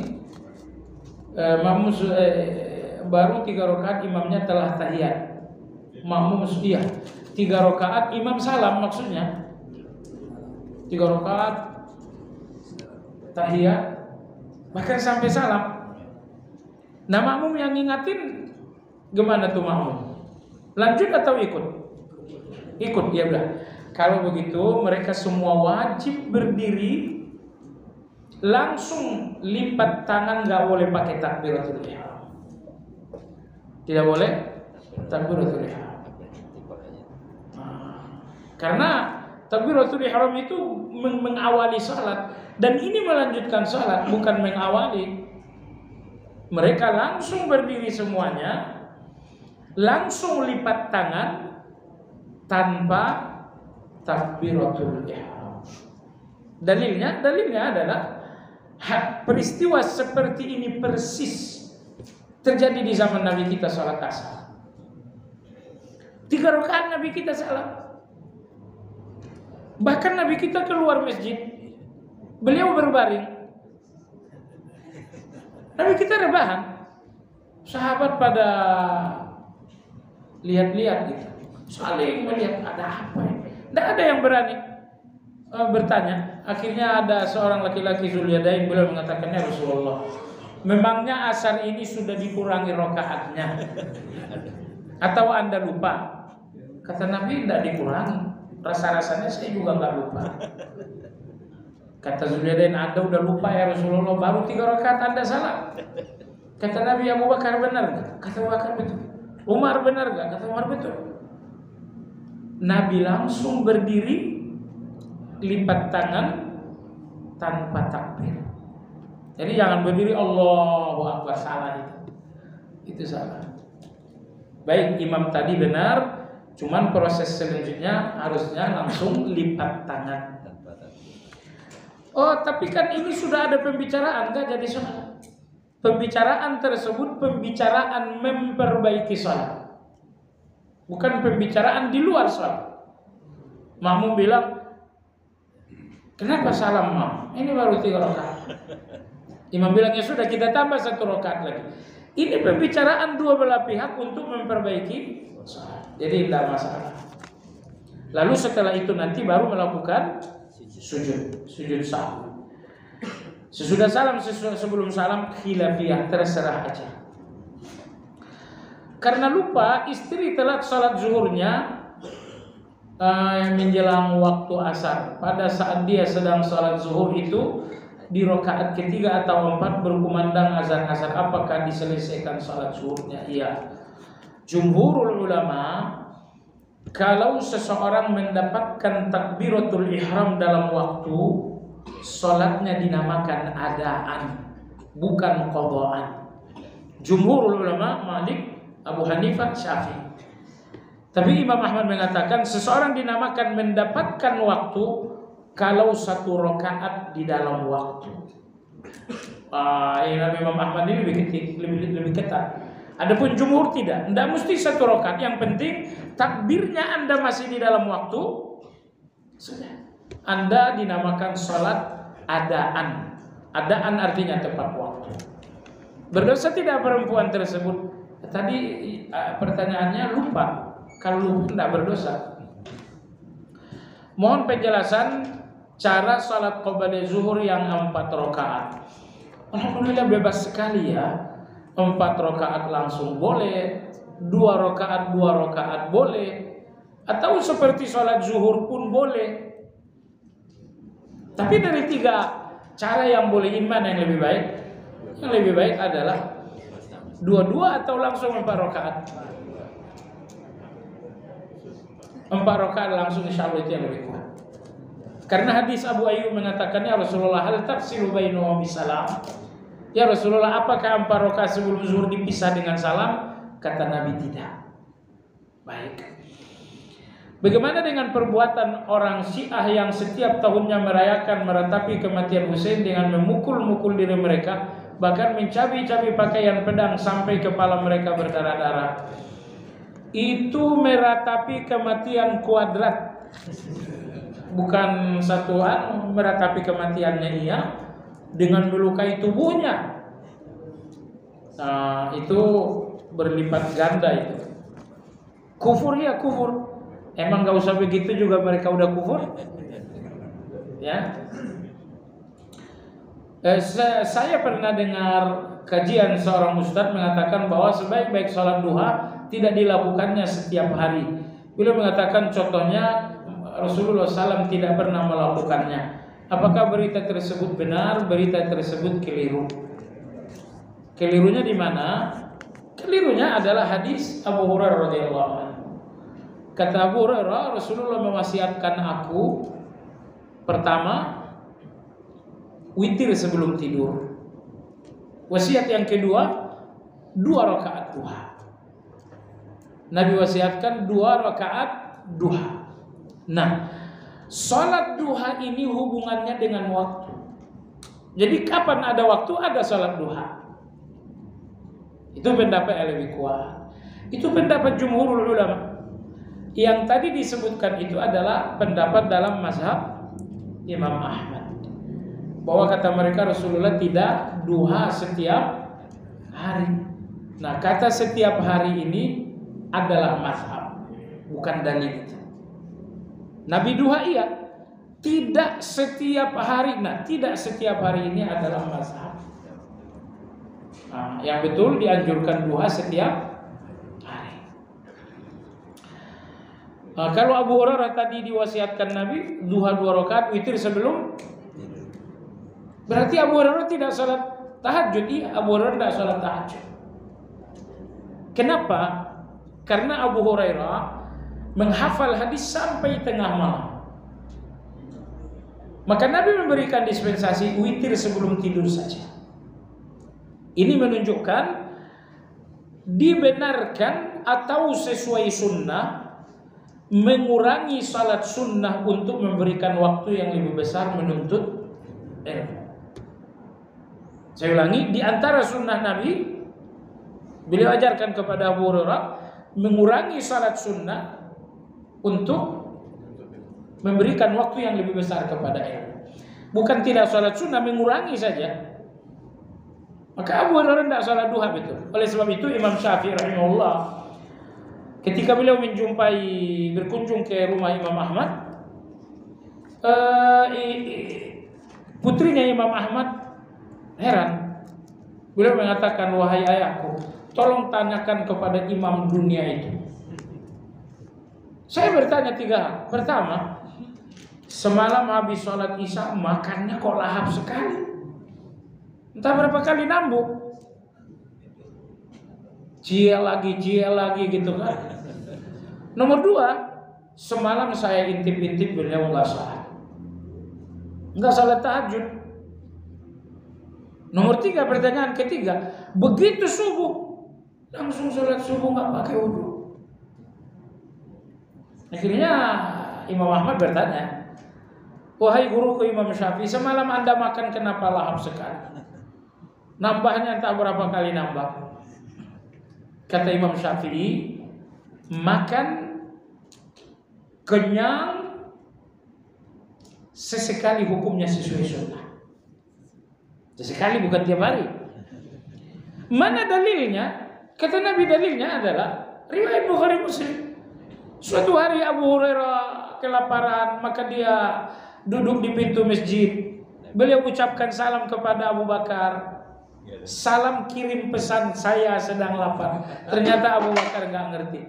Makmum baru 3 rakaat imamnya telah tahiyat. Makmum sudah 3 rakaat imam salam, maksudnya 3 rakaat tahiyat bahkan sampai salam. Nah, makmum yang ngingatin gimana tuh makmum? Lanjut atau ikut? Ikut, ya udah. Kalau begitu mereka semua wajib berdiri, langsung lipat tangan, nggak boleh pakai takbiratul ihram. Tidak boleh takbiratul ihram. Karena takbiratul ihram itu mengawali salat, dan ini melanjutkan salat, bukan mengawali. Mereka langsung berdiri semuanya, langsung lipat tangan tanpa takbiratul ihram. Dalilnya adalah peristiwa seperti ini persis terjadi di zaman Nabi kita salat asar. 3 rakaat Nabi kita salat. Bahkan Nabi kita keluar masjid, beliau berbaring. Nabi kita rebahan. Sahabat pada lihat-lihat gitu, saling melihat ada apa ini. Tidak ada yang berani bertanya. Akhirnya ada seorang laki-laki Zulyadain, beliau mengatakan, ya Rasulullah, memangnya asar ini sudah dikurangi rakaatnya atau Anda lupa? Kata Nabi, tidak dikurangi. Rasa-rasanya saya juga nggak lupa. Kata Zulyadain, Anda udah lupa ya Rasulullah, baru 3 rakaat Anda salah. Kata Nabi, Abu Bakar benar gak? Kata Abu Bakar betul. Umar benar gak? Kata Umar betul. Nabi langsung berdiri, lipat tangan tanpa takbir. Jadi jangan berdiri Allahu Akbar, salah itu. Itu salah. Baik, imam tadi benar, cuman proses selanjutnya harusnya langsung lipat tangan. Oh, tapi kan ini sudah ada pembicaraan, enggak jadi salat. Pembicaraan tersebut pembicaraan memperbaiki salat, bukan pembicaraan di luar salat. Makmum bilang, kenapa salam mam? Ini baru 3 rakaat. Imam bilang, ya sudah kita tambah 1 rakaat lagi. Ini pembicaraan dua belah pihak untuk memperbaiki salat. Jadi tidak masalah. Lalu setelah itu nanti baru melakukan sujud sahwi. Sesudah salam, sebelum salam khilafiyah, terserah aja. Karena lupa, istri telat salat zuhurnya menjelang waktu asar. Pada saat dia sedang salat zuhur itu, di rakaat ketiga atau 4 berkumandang azan asar. Apakah diselesaikan salat zuhurnya? Iya. Jumhurul ulama, kalau seseorang mendapatkan takbiratul ihram dalam waktu, salatnya dinamakan adaan, bukan qadaan. Jumhurul ulama, Malik, Abu Hanifah, Syafi'i. Tapi Imam Ahmad mengatakan seseorang dinamakan mendapatkan waktu kalau 1 rakaat di dalam waktu. Imam Ahmad ini lebih ketat. Adapun jumhur tidak mesti 1 rakaat. Yang penting takbirnya Anda masih di dalam waktu, sudah. Anda dinamakan salat adaan. Adaan artinya tepat waktu. Berdosa tidak perempuan tersebut? Tadi pertanyaannya lupa. Kalau lupa tidak berdosa. Mohon penjelasan cara salat qabla zuhur yang 4 rakaat. Alhamdulillah bebas sekali ya. 4 rakaat langsung boleh, 2 rakaat boleh, atau seperti salat zuhur pun boleh. Tapi dari 3 cara yang boleh, mana yang lebih baik? Yang lebih baik adalah 2 atau langsung 4 rakaat. 4 rakaat langsung, insyaallah itu yang lebih kuat. Karena hadis Abu Ayyub mengatakannya, Rasulullah, hal tafsilu bainahu bisalam? Ya Rasulullah, apakah 4 rakaat sebelum zuhur dipisah dengan salam? Kata Nabi, tidak. Baik. Bagaimana dengan perbuatan orang Syiah yang setiap tahunnya merayakan meratapi kematian Husain dengan memukul-mukul diri mereka, bahkan mencabi-cabi pakaian pedang sampai kepala mereka berdarah-darah? Itu meratapi kematian kuadrat, bukan satuan. Meratapi kematiannya iya dengan melukai tubuhnya. Nah, itu berlipat ganda itu. Kufur ya kufur. Emang gak usah begitu juga mereka udah kufur? Ya. Saya pernah dengar kajian seorang ustadz mengatakan bahwa sebaik-baik sholat duha tidak dilakukannya setiap hari. Beliau mengatakan contohnya Rasulullah SAW tidak pernah melakukannya. Apakah berita tersebut benar? Berita tersebut keliru. Kelirunya di mana? Kelirunya adalah hadis Abu Hurairah radhiyallahu anhu. Kata Abu Hurairah, Rasulullah mewasiatkan aku, pertama, witir sebelum tidur. Wasiat yang kedua, 2 rakaat duha. Nabi wasiatkan 2 rakaat duha. Nah, Salat duha ini hubungannya dengan waktu. Jadi kapan ada waktu ada salat duha. Itu pendapat yang lebih kuat. Itu pendapat jumhurul ulama. Yang tadi disebutkan itu adalah pendapat dalam mazhab Imam Ahmad. Bahwa kata mereka Rasulullah tidak duha setiap hari. Nah, kata setiap hari ini adalah mazhab, bukan dalil itu. Nabi duha iya, tidak setiap hari. Nah, tidak setiap hari ini adalah mazhab. Nah, yang betul dianjurkan duha setiap hari. Nah, kalau Abu Hurairah tadi diwasiatkan Nabi duha 2 rakaat witir sebelum, berarti Abu Hurairah tidak salat tahajud. Iya, Abu Hurairah tidak salat tahajud. Kenapa? Karena Abu Hurairah menghafal hadis sampai tengah malam. Maka Nabi memberikan dispensasi witir sebelum tidur saja. Ini menunjukkan dibenarkan atau sesuai sunnah mengurangi salat sunnah untuk memberikan waktu yang lebih besar menuntut ilmu. Saya ulangi, di antara sunnah Nabi, beliau ajarkan kepada Abu Hurairah mengurangi salat sunnah untuk memberikan waktu yang lebih besar kepada ilmu. Bukan tidak salat sunnah, mengurangi saja. Maka Abu Hurairah tidak salat duha, betul. Oleh sebab itu Imam Syafi'i rahimahullah ketika beliau berkunjung ke rumah Imam Ahmad, putrinya Imam Ahmad heran. Beliau mengatakan, wahai ayahku, tolong tanyakan kepada imam dunia itu. Saya bertanya 3 hal. Pertama, semalam habis sholat isya makannya kok lahap sekali. Entah berapa kali nambuk. Cia lagi gitu kan. Nomor 2, semalam saya intip-intip beliau nggak salat tahajud. Nomor 3, pertanyaan ketiga, begitu subuh langsung sholat subuh nggak pakai wudu. Akhirnya Imam Ahmad bertanya, wahai guruku Imam Syafi'i, semalam Anda makan kenapa lahap sekali? Nambahnya entah berapa kali nambah. Kata Imam Syafi'i, makan kenyang sesekali hukumnya sesuai sunnah. Sesekali, bukan tiap hari. Mana dalilnya? Kata Nabi, dalilnya adalah riwayat Bukhari Muslim. Suatu hari Abu Hurairah kelaparan, maka dia duduk di pintu masjid. Beliau ucapkan salam kepada Abu Bakar. Salam kirim pesan, saya sedang lapar. Ternyata Abu Bakar nggak ngerti.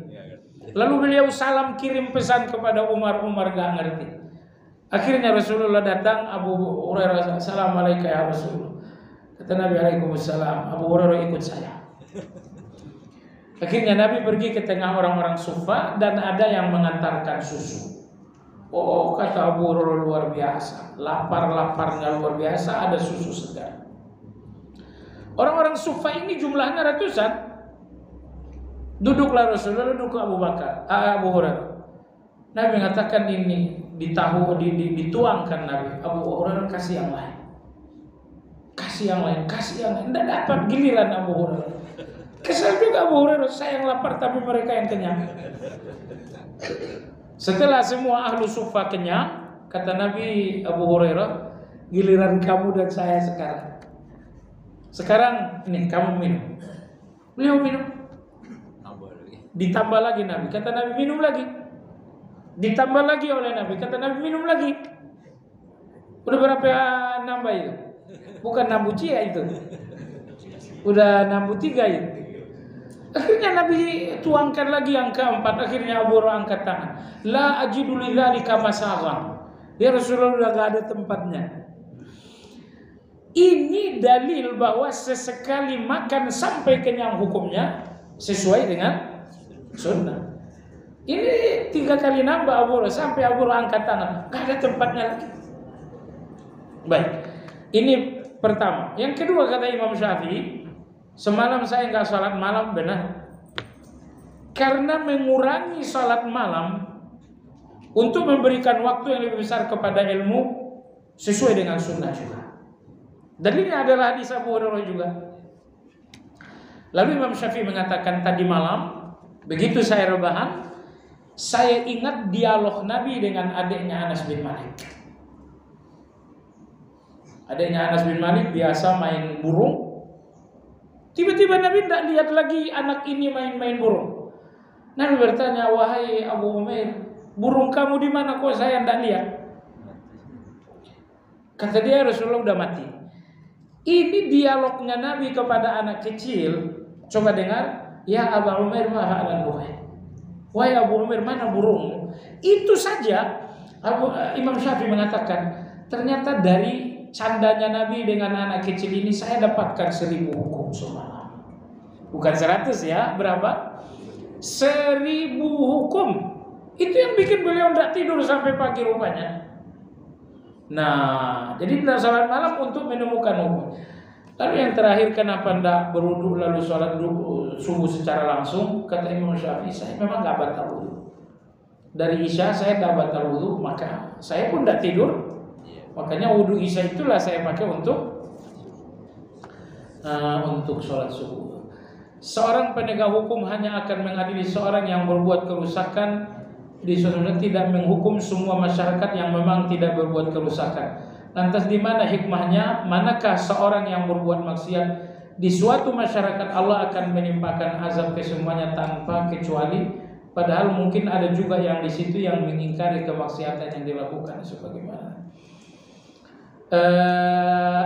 Lalu beliau salam kirim pesan kepada Umar nggak ngerti. Akhirnya Rasulullah datang, Abu Hurairah, assalamualaikum ya Rasulullah. Kata Nabi, waalaikumsalam. Abu Hurairah ikut saya. Akhirnya Nabi pergi ke tengah orang-orang Sufa dan ada yang mengantarkan susu. Oh, kata Abu Hurairah, luar biasa. Lapar-laparnya luar biasa, ada susu segar. Orang-orang Sufa ini jumlahnya ratusan. Duduklah Rasulullah, duduk Abu Hurairah. Nabi mengatakan ini dituangkan Nabi. Abu Hurairah kasih yang lain. Kasih yang lain. Tidak dapat giliran Abu Hurairah. Kesal juga Abu Hurairah, saya yang lapar tapi mereka yang kenyang. Setelah semua ahlu Sufa kenyang, kata Nabi, Abu Hurairah, giliran kamu dan saya sekarang. Sekarang ini kamu minum. Beliau minum. Ditambah lagi Nabi. Kata Nabi, minum lagi. Ditambah lagi oleh Nabi. Kata Nabi, minum lagi. Udah berapa nambah itu? Bukan nambah cia itu. Udah nambah 3 itu. Akhirnya Nabi tuangkan lagi yang keempat. Akhirnya Abu Hurairah angkat tangan. La ajidu lidzalika masaghah. Ya Rasulullah, udah gak ada tempatnya. Ini dalil bahwa sesekali makan sampai kenyang hukumnya sesuai dengan sunnah. Ini 3 kali nambah Abu Hurairah sampai Abu Hurairah angkat tangan. Gak ada tempatnya lagi. Baik, ini pertama. Yang kedua, kata Imam Syafi'i, semalam saya nggak salat malam, benar. Karena mengurangi salat malam untuk memberikan waktu yang lebih besar kepada ilmu sesuai dengan sunnah juga. Dalilnya adalah hadis Abu Hurairah juga. Lalu Imam Syafi'i mengatakan, tadi malam begitu saya rebahan, saya ingat dialog Nabi dengan adiknya Anas bin Malik. Adiknya Anas bin Malik biasa main burung. Tiba-tiba Nabi tidak lihat lagi anak ini main-main burung. Nabi bertanya, wahai Abu Umair, burung kamu di mana kok saya tidak lihat? Kata dia, Rasulullah udah mati. Ini dialognya Nabi kepada anak kecil. Coba dengar, ya Abu Umair ma'alan buhay. Wahai Abu Umair, mana burung? Itu saja Imam Syafi'i mengatakan, ternyata dari candanya Nabi dengan anak kecil ini saya dapatkan 1000 hukum semalam. Bukan 100 ya, berapa? 1000 hukum. Itu yang bikin beliau tidak tidur sampai pagi rupanya. Nah, jadi tidak salat malam untuk menemukan hukum. Lalu yang terakhir, kenapa tidak berwudu lalu sholat subuh secara langsung? Kata Imam Syafi'i, saya memang tidak batal wudu. Dari Isya saya tidak batal wudu, maka saya pun tidak tidur. Makanya wudu Isya itulah saya pakai untuk sholat subuh. Seorang penegak hukum hanya akan mengadili seorang yang berbuat kerusakan di sunnah, tidak menghukum semua masyarakat yang memang tidak berbuat kerusakan. Lantas di mana hikmahnya? Manakah seorang yang berbuat maksiat di suatu masyarakat Allah akan menimpakan azab kesemuanya tanpa kecuali, padahal mungkin ada juga yang di situ yang mengingkari kemaksiatan yang dilakukan sebagaimana.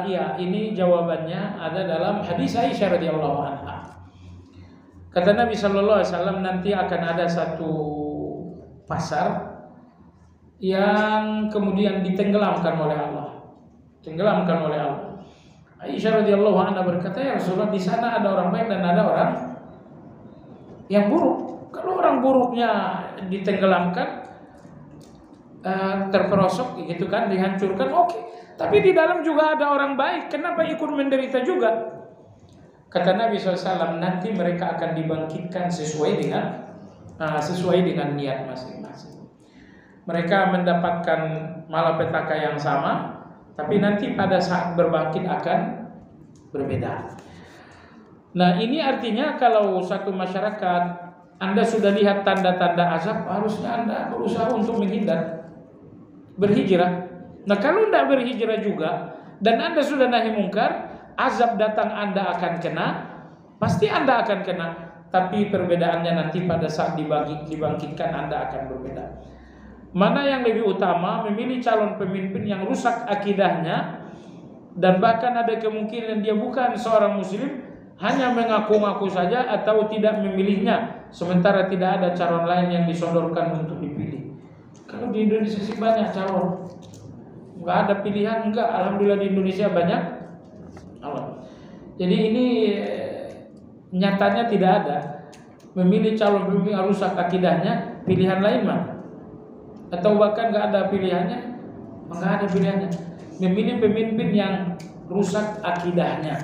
Ya, ini jawabannya ada dalam hadis Aisyah radhiyallahu anha. Kata Nabi sallallahu alaihi wasallam, nanti akan ada satu pasar yang kemudian ditenggelamkan oleh Allah. Tenggelamkan oleh Allah. Aisyah radhiyallahu anha berkata, ya Rasulullah, di sana ada orang baik dan ada orang yang buruk. Kalau orang buruknya ditenggelamkan, terperosok gitu kan, dihancurkan, oke. Tapi di dalam juga ada orang baik, kenapa ikut menderita juga? Kata Nabi SAW, nanti mereka akan dibangkitkan sesuai dengan niat masing-masing. Mereka mendapatkan malapetaka yang sama, tapi nanti pada saat berbangkit akan berbeda. Nah, ini artinya kalau satu masyarakat Anda sudah lihat tanda-tanda azab, harusnya Anda berusaha untuk menghindar, berhijrah. Nah, kalau tidak berhijrah juga dan Anda sudah nahi mungkar, azab datang Anda akan kena, pasti Anda akan kena. Tapi perbedaannya nanti pada saat dibangkitkan Anda akan berbeda. Mana yang lebih utama, memilih calon pemimpin yang rusak akidahnya dan bahkan ada kemungkinan dia bukan seorang muslim, hanya mengaku-ngaku saja atau tidak memilihnya, sementara tidak ada calon lain yang disodorkan untuk dipilih. Kalau di Indonesia sih banyak calon, nggak ada pilihan, enggak. Alhamdulillah di Indonesia banyak. Jadi ini nyatanya tidak ada. Memilih calon pemimpin yang rusak akidahnya, pilihan lain mana? Atau bahkan nggak ada pilihannya, nggak ada pilihannya. Memilih pemimpin yang rusak akidahnya.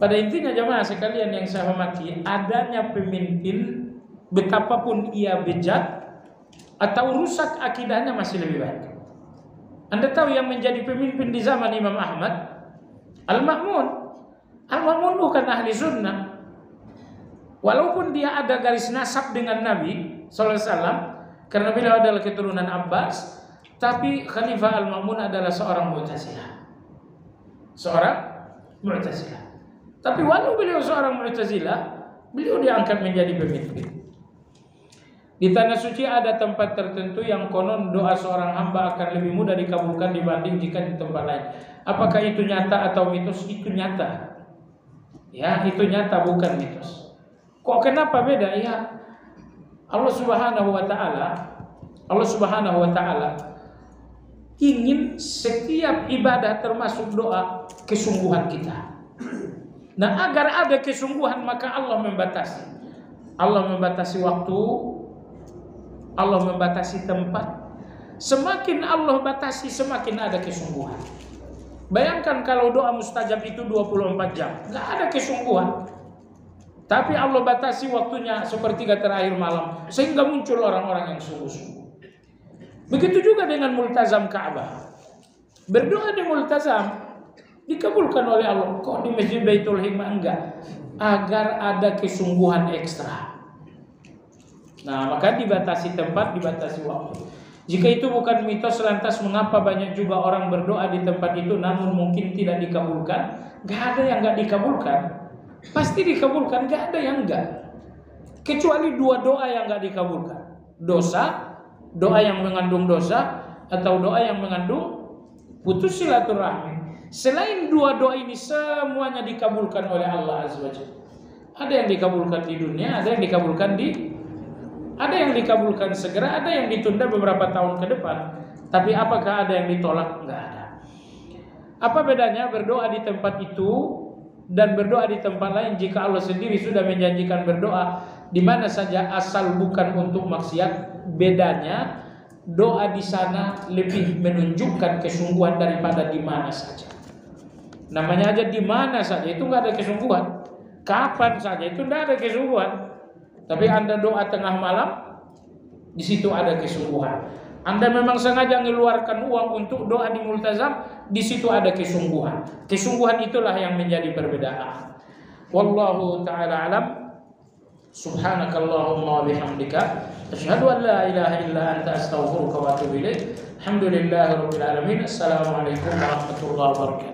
Pada intinya jemaah sekalian yang saya hormati, adanya pemimpin betapapun ia bejat atau rusak akidahnya masih lebih baik. Anda tahu yang menjadi pemimpin di zaman Imam Ahmad, Al-Ma'mun. Al-Ma'mun bukan ahli sunnah. Walaupun dia ada garis nasab dengan Nabi SAW, karena beliau adalah keturunan Abbas, tapi Khalifah Al-Ma'mun adalah seorang Mu'tazilah. Tapi walau beliau seorang Mu'tazilah, beliau diangkat menjadi pemimpin. Di tanah suci ada tempat tertentu yang konon doa seorang hamba akan lebih mudah dikabulkan dibanding jika di tempat lain. Apakah itu nyata atau mitos? Itu nyata. Ya, itu nyata, bukan mitos. Kok kenapa beda? Ya, Allah Subhanahu wa taala ingin setiap ibadah termasuk doa kesungguhan kita. Nah, agar ada kesungguhan maka Allah membatasi. Allah membatasi waktu, Allah membatasi tempat. Semakin Allah batasi, semakin ada kesungguhan. Bayangkan kalau doa mustajab itu 24 jam, nggak ada kesungguhan. Tapi Allah batasi waktunya sepertiga terakhir malam, sehingga muncul orang-orang yang sungguh-sungguh. Begitu juga dengan multazam Ka'bah. Berdoa di multazam dikabulkan oleh Allah. Kok di Masjid Baitul Hikmah enggak? Agar ada kesungguhan ekstra. Nah, maka dibatasi tempat, dibatasi waktu. Jika itu bukan mitos, lantas mengapa banyak juga orang berdoa di tempat itu namun mungkin tidak dikabulkan? Gak ada yang gak dikabulkan. Pasti dikabulkan, gak ada yang enggak. Kecuali dua doa yang gak dikabulkan. Doa yang mengandung dosa, atau doa yang mengandung putus silaturahmi. Selain dua doa ini semuanya dikabulkan oleh Allah Azza wa Jalla. Ada yang dikabulkan di dunia, ada yang dikabulkan segera, ada yang ditunda beberapa tahun ke depan. Tapi apakah ada yang ditolak? Enggak ada. Apa bedanya berdoa di tempat itu dan berdoa di tempat lain jika Allah sendiri sudah menjanjikan berdoa di mana saja asal bukan untuk maksiat? Bedanya doa di sana lebih menunjukkan kesungguhan daripada di mana saja. Namanya aja di mana saja itu nggak ada kesungguhan. Kapan saja itu nggak ada kesungguhan. Tapi Anda doa tengah malam, di situ ada kesungguhan. Anda memang sengaja mengeluarkan uang untuk doa di multazam, di situ ada kesungguhan. Kesungguhan itulah yang menjadi perbedaan. Wallahu ta'ala alam. Subhanakallahumma wa bihamdika asyhadu an la ilaha illa anta astaghfiruka wa atubu ilaik. Alhamdulillahirabbil alamin. Assalamualaikum warahmatullahi wabarakatuh.